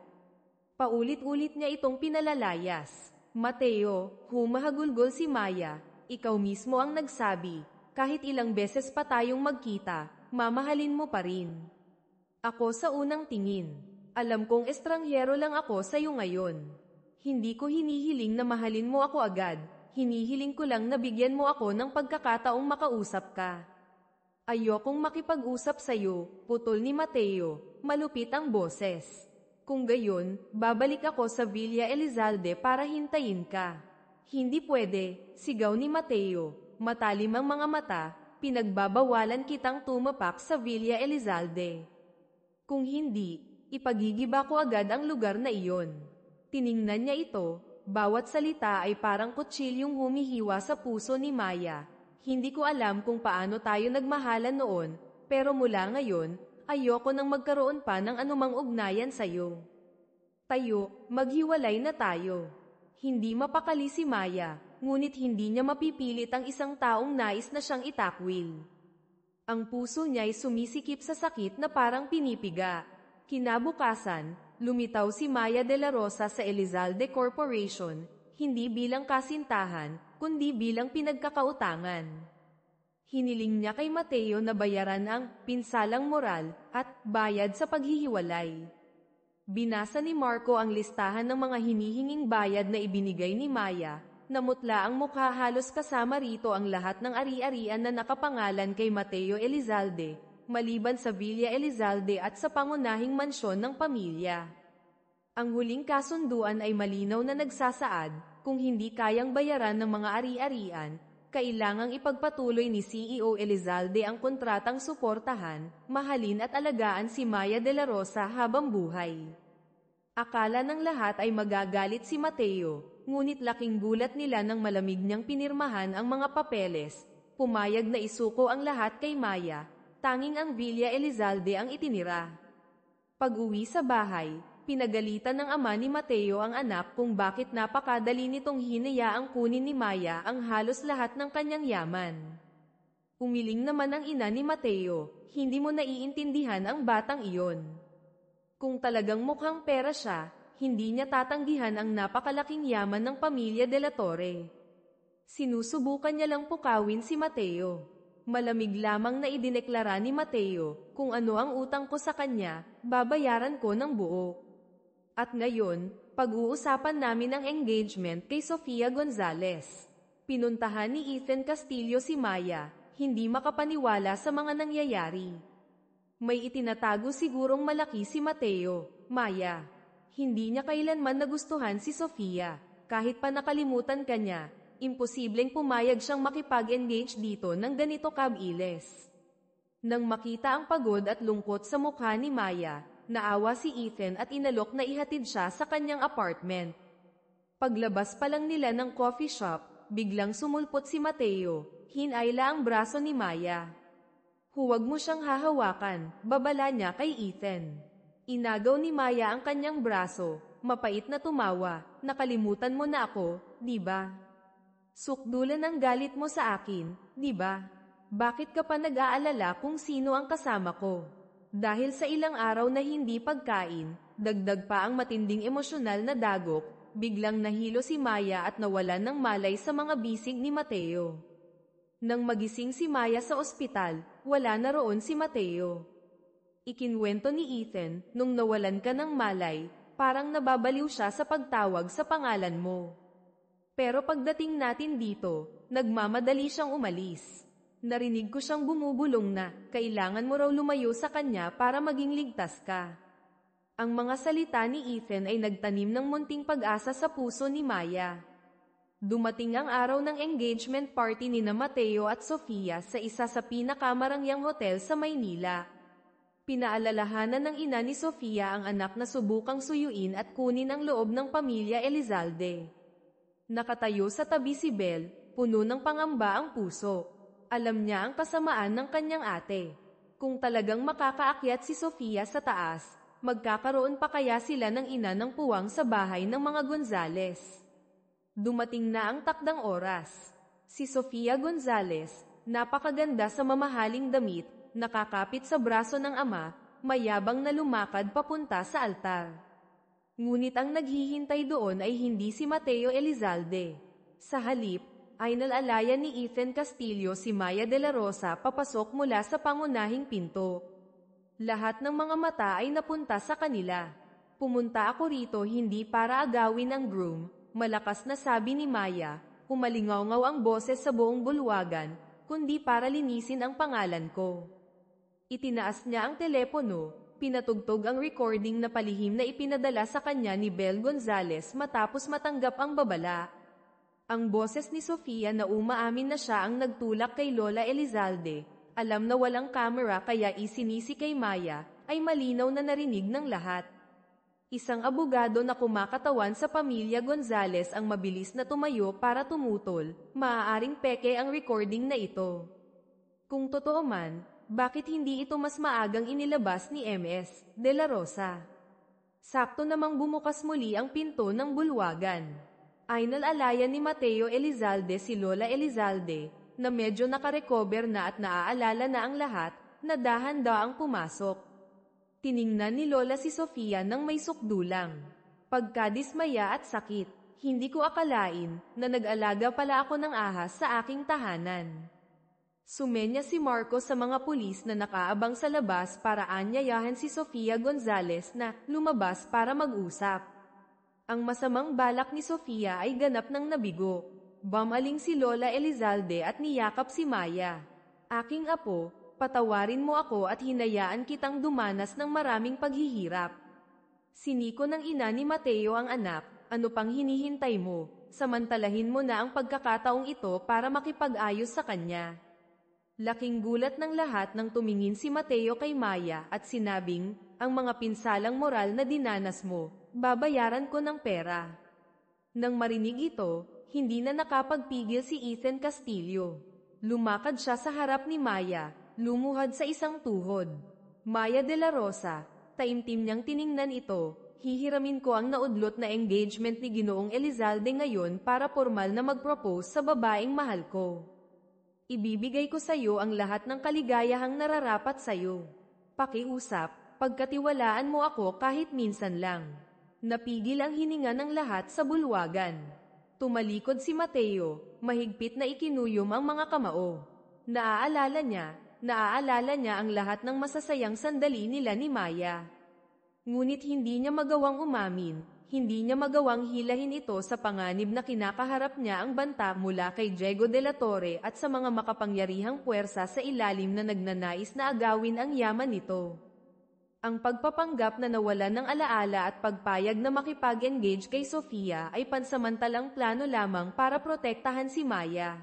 Paulit-ulit niya itong pinalalayas. Mateo, humahagulgol si Maya, ikaw mismo ang nagsabi, kahit ilang beses pa tayong magkita, mamahalin mo pa rin. Ako sa unang tingin, alam kong estranghero lang ako sa iyo ngayon. Hindi ko hinihiling na mahalin mo ako agad, hinihiling ko lang na bigyan mo ako ng pagkakataong makausap ka. Ayokong makipag-usap sa iyo, putol ni Mateo, malupit ang boses. Kung gayon, babalik ako sa Villa Elizalde para hintayin ka. Hindi pwede, sigaw ni Mateo, matalim ang mga mata, pinagbabawalan kitang tumapak sa Villa Elizalde. Kung hindi, ipagigiba ko agad ang lugar na iyon. Tiningnan niya ito, bawat salita ay parang kutsilyong humihiwa sa puso ni Maya. Hindi ko alam kung paano tayo nagmahalan noon, pero mula ngayon, ayoko nang magkaroon pa ng anumang ugnayan sa'yo. Tayo, maghiwalay na tayo. Hindi mapakali si Maya, ngunit hindi niya mapipilit ang isang taong nais na siyang itakwil. Ang puso niya ay sumisikip sa sakit na parang pinipiga. Kinabukasan, lumitaw si Maya de la Rosa sa Elizalde Corporation, hindi bilang kasintahan, kundi bilang pinagkakautangan. Hiniling niya kay Mateo na bayaran ang pinsalang moral at bayad sa paghihiwalay. Binasa ni Marco ang listahan ng mga hinihinging bayad na ibinigay ni Maya, namutla ang mukha halos kasama rito ang lahat ng ari-arian na nakapangalan kay Mateo Elizalde, maliban sa Villa Elizalde at sa pangunahing mansyon ng pamilya. Ang huling kasunduan ay malinaw na nagsasaad, kung hindi kayang bayaran ng mga ari-arian, kailangang ipagpatuloy ni CEO Elizalde ang kontratang suportahan, mahalin at alagaan si Maya de la Rosa habang buhay. Akala ng lahat ay magagalit si Mateo, ngunit laking gulat nila nang malamig niyang pinirmahan ang mga papeles, pumayag na isuko ang lahat kay Maya, tanging ang Villa Elizalde ang itinira. Pag-uwi sa bahay, pinagalitan ng ama ni Mateo ang anak kung bakit napakadali nitong hinayaang kunin ni Maya ang halos lahat ng kanyang yaman. Umiling naman ang ina ni Mateo, hindi mo naiintindihan ang batang iyon. Kung talagang mukhang pera siya, hindi niya tatanggihan ang napakalaking yaman ng pamilya de la Torre. Sinusubukan niya lang pukawin si Mateo. Malamig lamang na idineklara ni Mateo, kung ano ang utang ko sa kanya, babayaran ko ng buo. At ngayon, pag-uusapan namin ang engagement kay Sofia Gonzalez. Pinuntahan ni Ethan Castillo si Maya, hindi makapaniwala sa mga nangyayari. May itinatago sigurong malaki si Mateo, Maya. Hindi niya kailanman nagustuhan si Sofia, kahit pa nakalimutan ka niya, imposibleng pumayag siyang makipag-engage dito ng ganito kabilis. Nang makita ang pagod at lungkot sa mukha ni Maya, naawa si Ethan at inalok na ihatid siya sa kanyang apartment. Paglabas pa lang nila ng coffee shop, biglang sumulpot si Mateo, hinayla ang braso ni Maya. Huwag mo siyang hahawakan, babala niya kay Ethan. Inagaw ni Maya ang kanyang braso, mapait na tumawa, nakalimutan mo na ako, di ba? Sukdulan ang galit mo sa akin, di ba? Bakit ka pa nag-aalala kung sino ang kasama ko? Dahil sa ilang araw na hindi pagkain, dagdag pa ang matinding emosyonal na dagok, biglang nahilo si Maya at nawalan ng malay sa mga bisig ni Mateo. Nang magising si Maya sa ospital, wala na roon si Mateo. Ikinwento ni Ethan, nung nawalan ka ng malay, parang nababaliw siya sa pagtawag sa pangalan mo. Pero pagdating natin dito, nagmamadali siyang umalis. Narinig ko siyang bumubulong na, kailangan mo raw lumayo sa kanya para maging ligtas ka. Ang mga salita ni Ethan ay nagtanim ng munting pag-asa sa puso ni Maya. Dumating ang araw ng engagement party ni Mateo at Sofia sa isa sa pinakamarangyang hotel sa Maynila. Pinaalalahanan ng ina ni Sofia ang anak na subukang suyuin at kunin ang loob ng pamilya Elizalde. Nakatayo sa tabi si Belle, puno ng pangamba ang puso. Alam niya ang kasamaan ng kanyang ate. Kung talagang makakaakyat si Sofia sa taas, magkakaroon pa kaya sila ng ina ng puwang sa bahay ng mga Gonzales. Dumating na ang takdang oras. Si Sofia Gonzales, napakaganda sa mamahaling damit, nakakapit sa braso ng ama, mayabang na lumakad papunta sa altar. Ngunit ang naghihintay doon ay hindi si Mateo Elizalde. Sa halip, ay nalalayan ni Ethan Castillo si Maya de la Rosa papasok mula sa pangunahing pinto. Lahat ng mga mata ay napunta sa kanila. Pumunta ako rito hindi para agawin ang groom, malakas na sabi ni Maya, humalingaw-ngaw ang boses sa buong bulwagan, kundi para linisin ang pangalan ko. Itinaas niya ang telepono, pinatugtog ang recording na palihim na ipinadala sa kanya ni Belle Gonzales matapos matanggap ang babala. Ang boses ni Sofia na umaamin na siya ang nagtulak kay Lola Elizalde, alam na walang kamera kaya isinisi kay Maya, ay malinaw na narinig ng lahat. Isang abogado na kumakatawan sa pamilya Gonzales ang mabilis na tumayo para tumutol, maaaring peke ang recording na ito. Kung totoo man, bakit hindi ito mas maagang inilabas ni MS de la Rosa? Sakto namang bumukas muli ang pinto ng bulwagan. Ay nalalayan ni Mateo Elizalde si Lola Elizalde, na medyo nakarecover na at naaalala na ang lahat, na dahan-daang pumasok. Tiningnan ni Lola si Sofia nang may sukdulang. Pagkadismaya at sakit, hindi ko akalain na nag-alaga pala ako ng ahas sa aking tahanan. Sumenya si Marco sa mga pulis na nakaabang sa labas para anyayahan si Sofia Gonzales na lumabas para mag-usap. Ang masamang balak ni Sofia ay ganap ng nabigo. Bumaling si Lola Elizalde at niyakap si Maya. Aking apo, patawarin mo ako at hinayaan kitang dumanas ng maraming paghihirap. Siniko ng ina ni Mateo ang anak, ano pang hinihintay mo, samantalahin mo na ang pagkakataong ito para makipag-ayos sa kanya. Laking gulat ng lahat nang tumingin si Mateo kay Maya at sinabing, ang mga pinsalang moral na dinanas mo, babayaran ko ng pera. Nang marinig ito, hindi na nakapagpigil si Ethan Castillo. Lumakad siya sa harap ni Maya, lumuhad sa isang tuhod. Maya de la Rosa, taimtim niyang tiningnan ito, hihiramin ko ang naudlot na engagement ni Ginoong Elizalde ngayon para formal na mag-propose sa babaeng mahal ko. Ibibigay ko sa iyo ang lahat ng kaligayahang nararapat sa iyo. Pakiusap, pagkatiwalaan mo ako kahit minsan lang. Napigil ang hininga ng lahat sa bulwagan. Tumalikod si Mateo, mahigpit na ikinuyom ang mga kamao. Naaalala niya ang lahat ng masasayang sandali nila ni Maya. Ngunit hindi niya magawang umamin, hindi niya magawang hilahin ito sa panganib na kinakaharap niya ang banta mula kay Diego de la Torre at sa mga makapangyarihang puwersa sa ilalim na nagnanais na agawin ang yaman nito. Ang pagpapanggap na nawalan ng alaala at pagpayag na makipag-engage kay Sofia ay pansamantalang plano lamang para protektahan si Maya.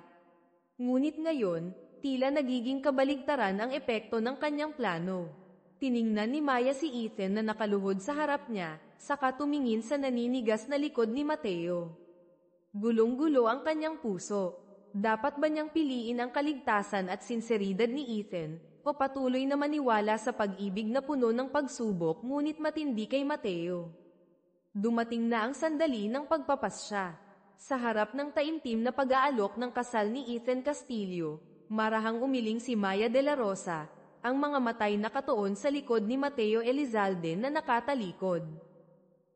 Ngunit ngayon, tila nagiging kabaligtaran ang epekto ng kanyang plano. Tiningnan ni Maya si Ethan na nakaluhod sa harap niya, saka tumingin sa naninigas na likod ni Mateo. Gulong-gulo ang kanyang puso. Dapat ba niyang piliin ang kaligtasan at sinseridad ni Ethan, o patuloy na maniwala sa pag-ibig na puno ng pagsubok ngunit matindi kay Mateo? Dumating na ang sandali ng pagpapasya. Sa harap ng taimtim na pag-aalok ng kasal ni Ethan Castillo, marahang umiling si Maya de la Rosa, ang mga matay nakatuon sa likod ni Mateo Elizalde na nakatalikod.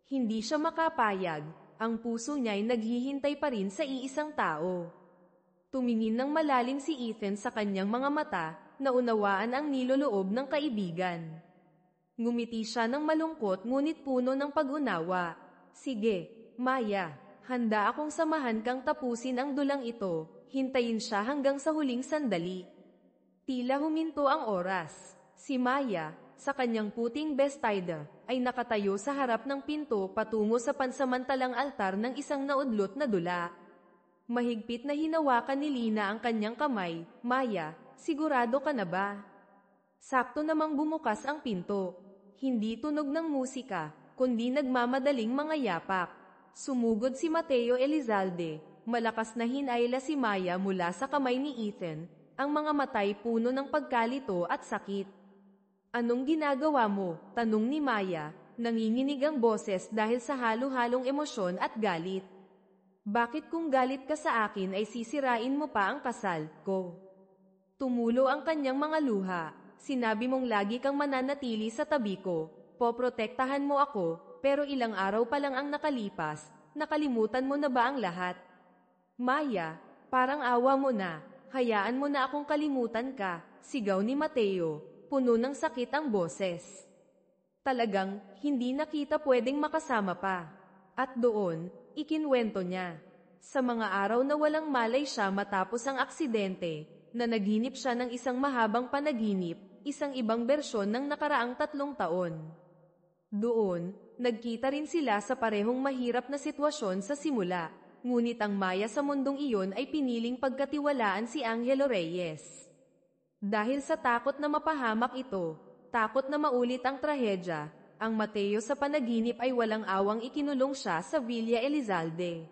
Hindi siya makapayag, ang puso niya'y naghihintay pa rin sa iisang tao. Tumingin ng malalim si Ethan sa kanyang mga mata, naunawaan ang niloloob ng kaibigan. Ngumiti siya ng malungkot ngunit puno ng pag-unawa. Sige, Maya, handa akong samahan kang tapusin ang dulang ito, hintayin siya hanggang sa huling sandali. Tila huminto ang oras. Si Maya, sa kanyang puting bestida, ay nakatayo sa harap ng pinto patungo sa pansamantalang altar ng isang naudlot na dula. Mahigpit na hinawakan ni Lina ang kanyang kamay. Maya, sigurado ka na ba? Sakto namang bumukas ang pinto. Hindi tunog ng musika, kundi nagmamadaling mga yapak. Sumugod si Mateo Elizalde, malakas na hinayla si Maya mula sa kamay ni Ethan, ang mga matay puno ng pagkalito at sakit. Anong ginagawa mo? Tanong ni Maya, nanginginig ang boses dahil sa halo-halong emosyon at galit. Bakit kung galit ka sa akin ay sisirain mo pa ang kasal ko? Tumulo ang kanyang mga luha. Sinabi mong lagi kang mananatili sa tabi ko, poprotektahan mo ako, pero ilang araw pa lang ang nakalipas, nakalimutan mo na ba ang lahat? Maya, parang awa mo na, hayaan mo na akong kalimutan ka, sigaw ni Mateo, puno ng sakit ang boses. Talagang, hindi na kita pwedeng makasama pa. At doon, ikinwento niya. Sa mga araw na walang malay siya matapos ang aksidente, na naginip siya ng isang mahabang panaginip, isang ibang bersyon ng nakaraang 3 taon. Doon, nagkita rin sila sa parehong mahirap na sitwasyon sa simula, ngunit ang Maya sa mundong iyon ay piniling pagkatiwalaan si Angelo Reyes. Dahil sa takot na mapahamak ito, takot na maulit ang trahedya, ang Mateo sa panaginip ay walang awang ikinulong siya sa Villa Elizalde.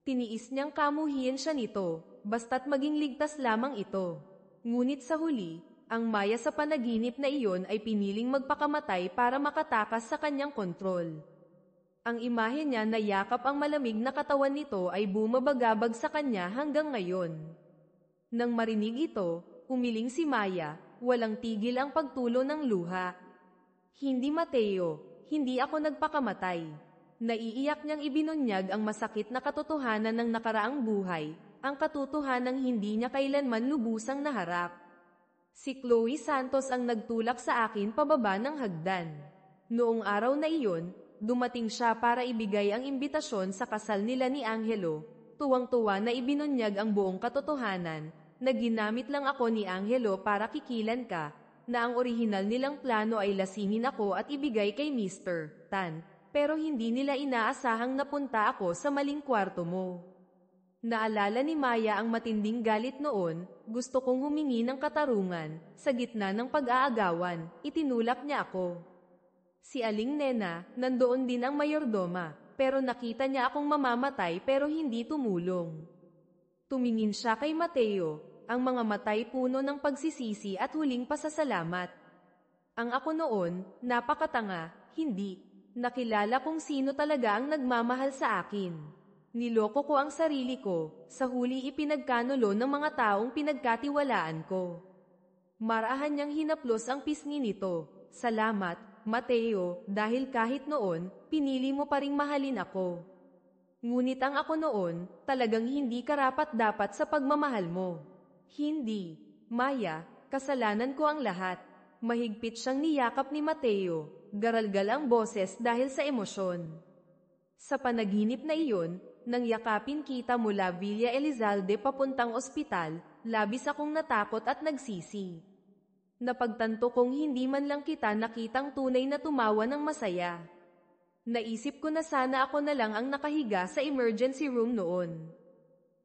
Tiniis niyang kamuhian siya nito, basta't maging ligtas lamang ito. Ngunit sa huli, ang Maya sa panaginip na iyon ay piniling magpakamatay para makatakas sa kanyang kontrol. Ang imahe niya na yakap ang malamig na katawan nito ay bumabagabag sa kanya hanggang ngayon. Nang marinig ito, umiling si Maya, walang tigil ang pagtulo ng luha. Hindi Mateo, hindi ako nagpakamatay. Naiiyak niyang ibinunyag ang masakit na katotohanan ng nakaraang buhay, ang katotohanang hindi niya kailanman lubusang naharap. Si Chloe Santos ang nagtulak sa akin pababa ng hagdan. Noong araw na iyon, dumating siya para ibigay ang imbitasyon sa kasal nila ni Angelo. Tuwang-tuwa na ibinunyag ang buong katotohanan, na ginamit lang ako ni Angelo para kikilan ka, na ang orihinal nilang plano ay lasingin ako at ibigay kay Mr. Tan, pero hindi nila inaasahang napunta ako sa maling kwarto mo. Naalala ni Maya ang matinding galit noon, gusto kong humingi ng katarungan, sa gitna ng pag-aagawan, itinulak niya ako. Si Aling Nena, nandoon din ang mayordoma, pero nakita niya akong mamamatay pero hindi tumulong. Tumingin siya kay Mateo, ang mga matay puno ng pagsisisi at huling pasasalamat. Ang ako noon, napakatanga, hindi. Nakilala kong sino talaga ang nagmamahal sa akin. Niloko ko ang sarili ko, sa huli ipinagkanulo ng mga taong pinagkatiwalaan ko. Marahan niyang hinaplos ang pisngi nito. Salamat, Mateo, dahil kahit noon, pinili mo pa ring mahalin ako. Ngunit ang ako noon, talagang hindi karapat-dapat sa pagmamahal mo. Hindi, Maya, kasalanan ko ang lahat. Mahigpit siyang niyakap ni Mateo, garalgal ang boses dahil sa emosyon. Sa panaginip na iyon, nang yakapin kita mula Villa Elizalde papuntang ospital, labis akong natakot at nagsisi. Napagtanto kong hindi man lang kita nakitang tunay na tumawa ng masaya. Naisip ko na sana ako na lang ang nakahiga sa emergency room noon.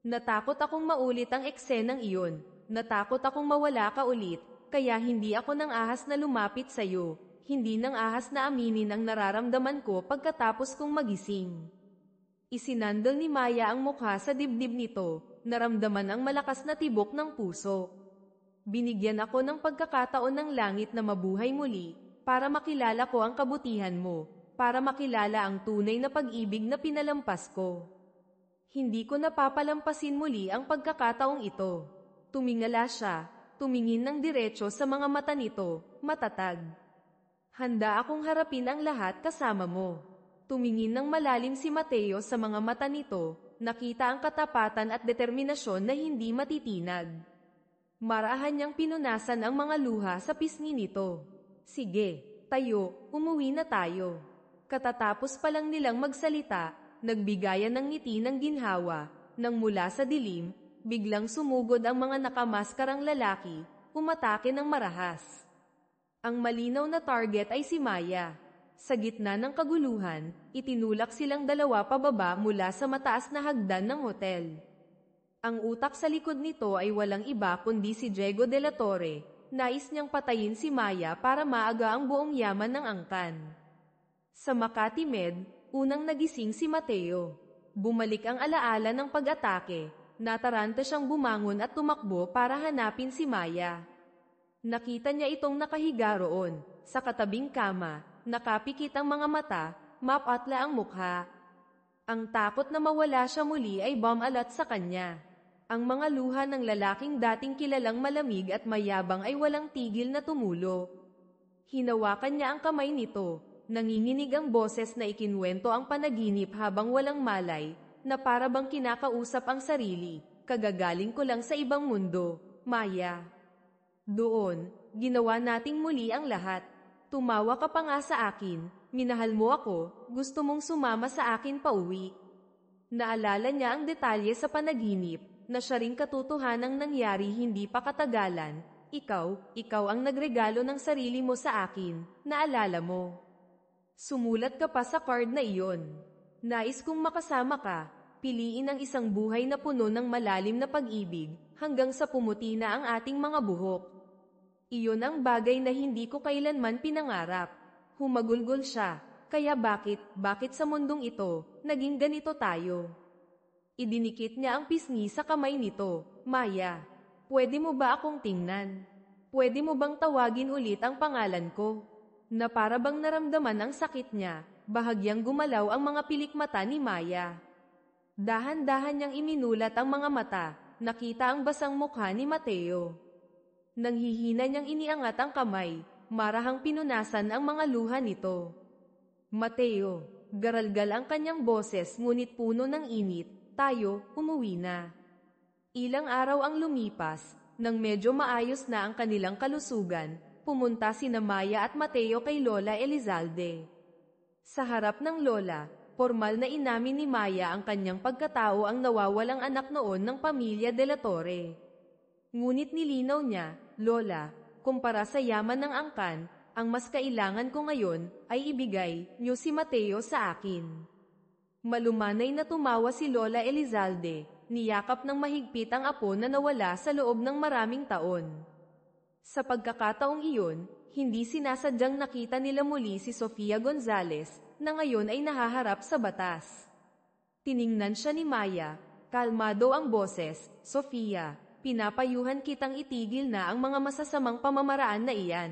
Natakot akong maulit ang eksenang iyon, natakot akong mawala ka ulit, kaya hindi ako nang ahas na lumapit sa'yo, hindi nang ahas na aminin ang nararamdaman ko pagkatapos kong magising. Isinandal ni Maya ang mukha sa dibdib nito, naramdaman ang malakas na tibok ng puso. Binigyan ako ng pagkakataon ng langit na mabuhay muli, para makilala ko ang kabutihan mo, para makilala ang tunay na pag-ibig na pinalampas ko. Hindi ko napapalampasin muli ang pagkakataong ito. Tumingala siya, tumingin ng diretso sa mga mata nito, matatag. Handa akong harapin ang lahat kasama mo. Tumingin ng malalim si Mateo sa mga mata nito, nakita ang katapatan at determinasyon na hindi matitinag. Marahan niyang pinunasan ang mga luha sa pisngi nito. Sige, tayo, umuwi na tayo. Katatapos pa lang nilang magsalita, nagbigayan ng ngiti ng ginhawa, nang mula sa dilim, biglang sumugod ang mga nakamaskarang lalaki, umatake ng marahas. Ang malinaw na target ay si Maya. Sa gitna ng kaguluhan, itinulak silang dalawa pababa mula sa mataas na hagdan ng hotel. Ang utak sa likod nito ay walang iba kundi si Diego de la Torre. Nais niyang patayin si Maya para maaga ang buong yaman ng angkan. Sa Makati Med, unang nagising si Mateo. Bumalik ang alaala ng pag-atake. Nataranta siyang bumangon at tumakbo para hanapin si Maya. Nakita niya itong nakahiga roon, sa katabing kama. Nakapikit ang mga mata, mapatla ang mukha. Ang takot na mawala siya muli ay bumalat sa kanya. Ang mga luha ng lalaking dating kilalang malamig at mayabang ay walang tigil na tumulo. Hinawakan niya ang kamay nito, nanginginig ang boses na ikinwento ang panaginip habang walang malay, na para bang kinakausap ang sarili, kagagaling ko lang sa ibang mundo, Maya. Doon, ginawa nating muli ang lahat. Tumawa ka pa nga sa akin, minahal mo ako, gusto mong sumama sa akin pauwi. Naalala niya ang detalye sa panaginip, na siya ring katotohanang nangyari hindi pa katagalan. Ikaw ang nagregalo ng sarili mo sa akin, naalala mo. Sumulat ka pa sa card na iyon. Nais kong makasama ka, piliin ang isang buhay na puno ng malalim na pag-ibig, hanggang sa pumuti na ang ating mga buhok. Iyon ang bagay na hindi ko kailanman pinangarap. Humagulgol siya, kaya bakit sa mundong ito, naging ganito tayo? Idinikit niya ang pisngi sa kamay nito, Maya. Pwede mo ba akong tingnan? Pwede mo bang tawagin ulit ang pangalan ko? Na para bang naramdaman ang sakit niya, bahagyang gumalaw ang mga pilikmata ni Maya. Dahan-dahan niyang iminulat ang mga mata, nakita ang basang mukha ni Mateo. Nanghihina niyang iniangat ang kamay, marahang pinunasan ang mga luha nito. Mateo, garalgal ang kanyang boses ngunit puno ng init, tayo, umuwi na. Ilang araw ang lumipas, nang medyo maayos na ang kanilang kalusugan, pumunta sina Maya at Mateo kay Lola Elizalde. Sa harap ng Lola, formal na inamin ni Maya ang kanyang pagkatao ang nawawalang anak noon ng pamilya de la Torre. Ngunit nilinaw niya, Lola, kumpara sa yaman ng angkan, ang mas kailangan ko ngayon ay ibigay niyo si Mateo sa akin. Malumanay na tumawa si Lola Elizalde, niyakap ng mahigpit ang apo na nawala sa loob ng maraming taon. Sa pagkakataong iyon, hindi sinasadyang nakita nila muli si Sofia Gonzales, na ngayon ay nahaharap sa batas. Tiningnan siya ni Maya, kalmado ang boses, Sofia. Pinapayuhan kitang itigil na ang mga masasamang pamamaraan na iyan.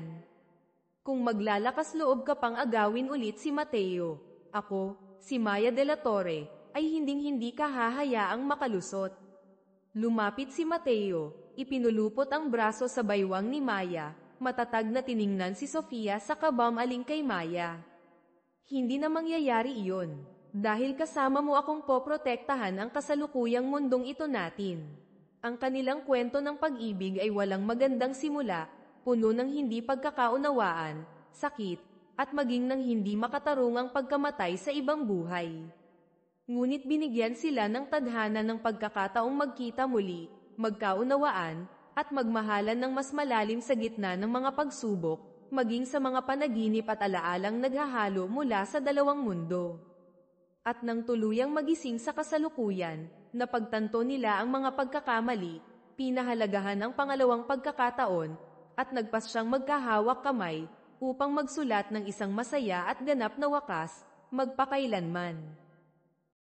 Kung maglalakas loob ka pang agawin ulit si Mateo, ako, si Maya de la Torre, ay hinding-hindi ka hahayaang makalusot. Lumapit si Mateo, ipinulupot ang braso sa baywang ni Maya, matatag na tiningnan si Sofia sa kabamaling kay Maya. Hindi na mangyayari iyon, dahil kasama mo akong poprotektahan ang kasalukuyang mundong ito natin. Ang kanilang kwento ng pag-ibig ay walang magandang simula, puno ng hindi pagkakaunawaan, sakit, at maging ng hindi makatarungang pagkamatay sa ibang buhay. Ngunit binigyan sila ng tadhana ng pagkakataong magkita muli, magkaunawaan, at magmahalan ng mas malalim sa gitna ng mga pagsubok, maging sa mga panaginip at alaalang naghahalo mula sa dalawang mundo. At nang tuluyang magising sa kasalukuyan, napagtanto nila ang mga pagkakamali, pinahalagahan ang pangalawang pagkakataon, at nagpasyang magkahawak kamay, upang magsulat ng isang masaya at ganap na wakas, magpakailanman.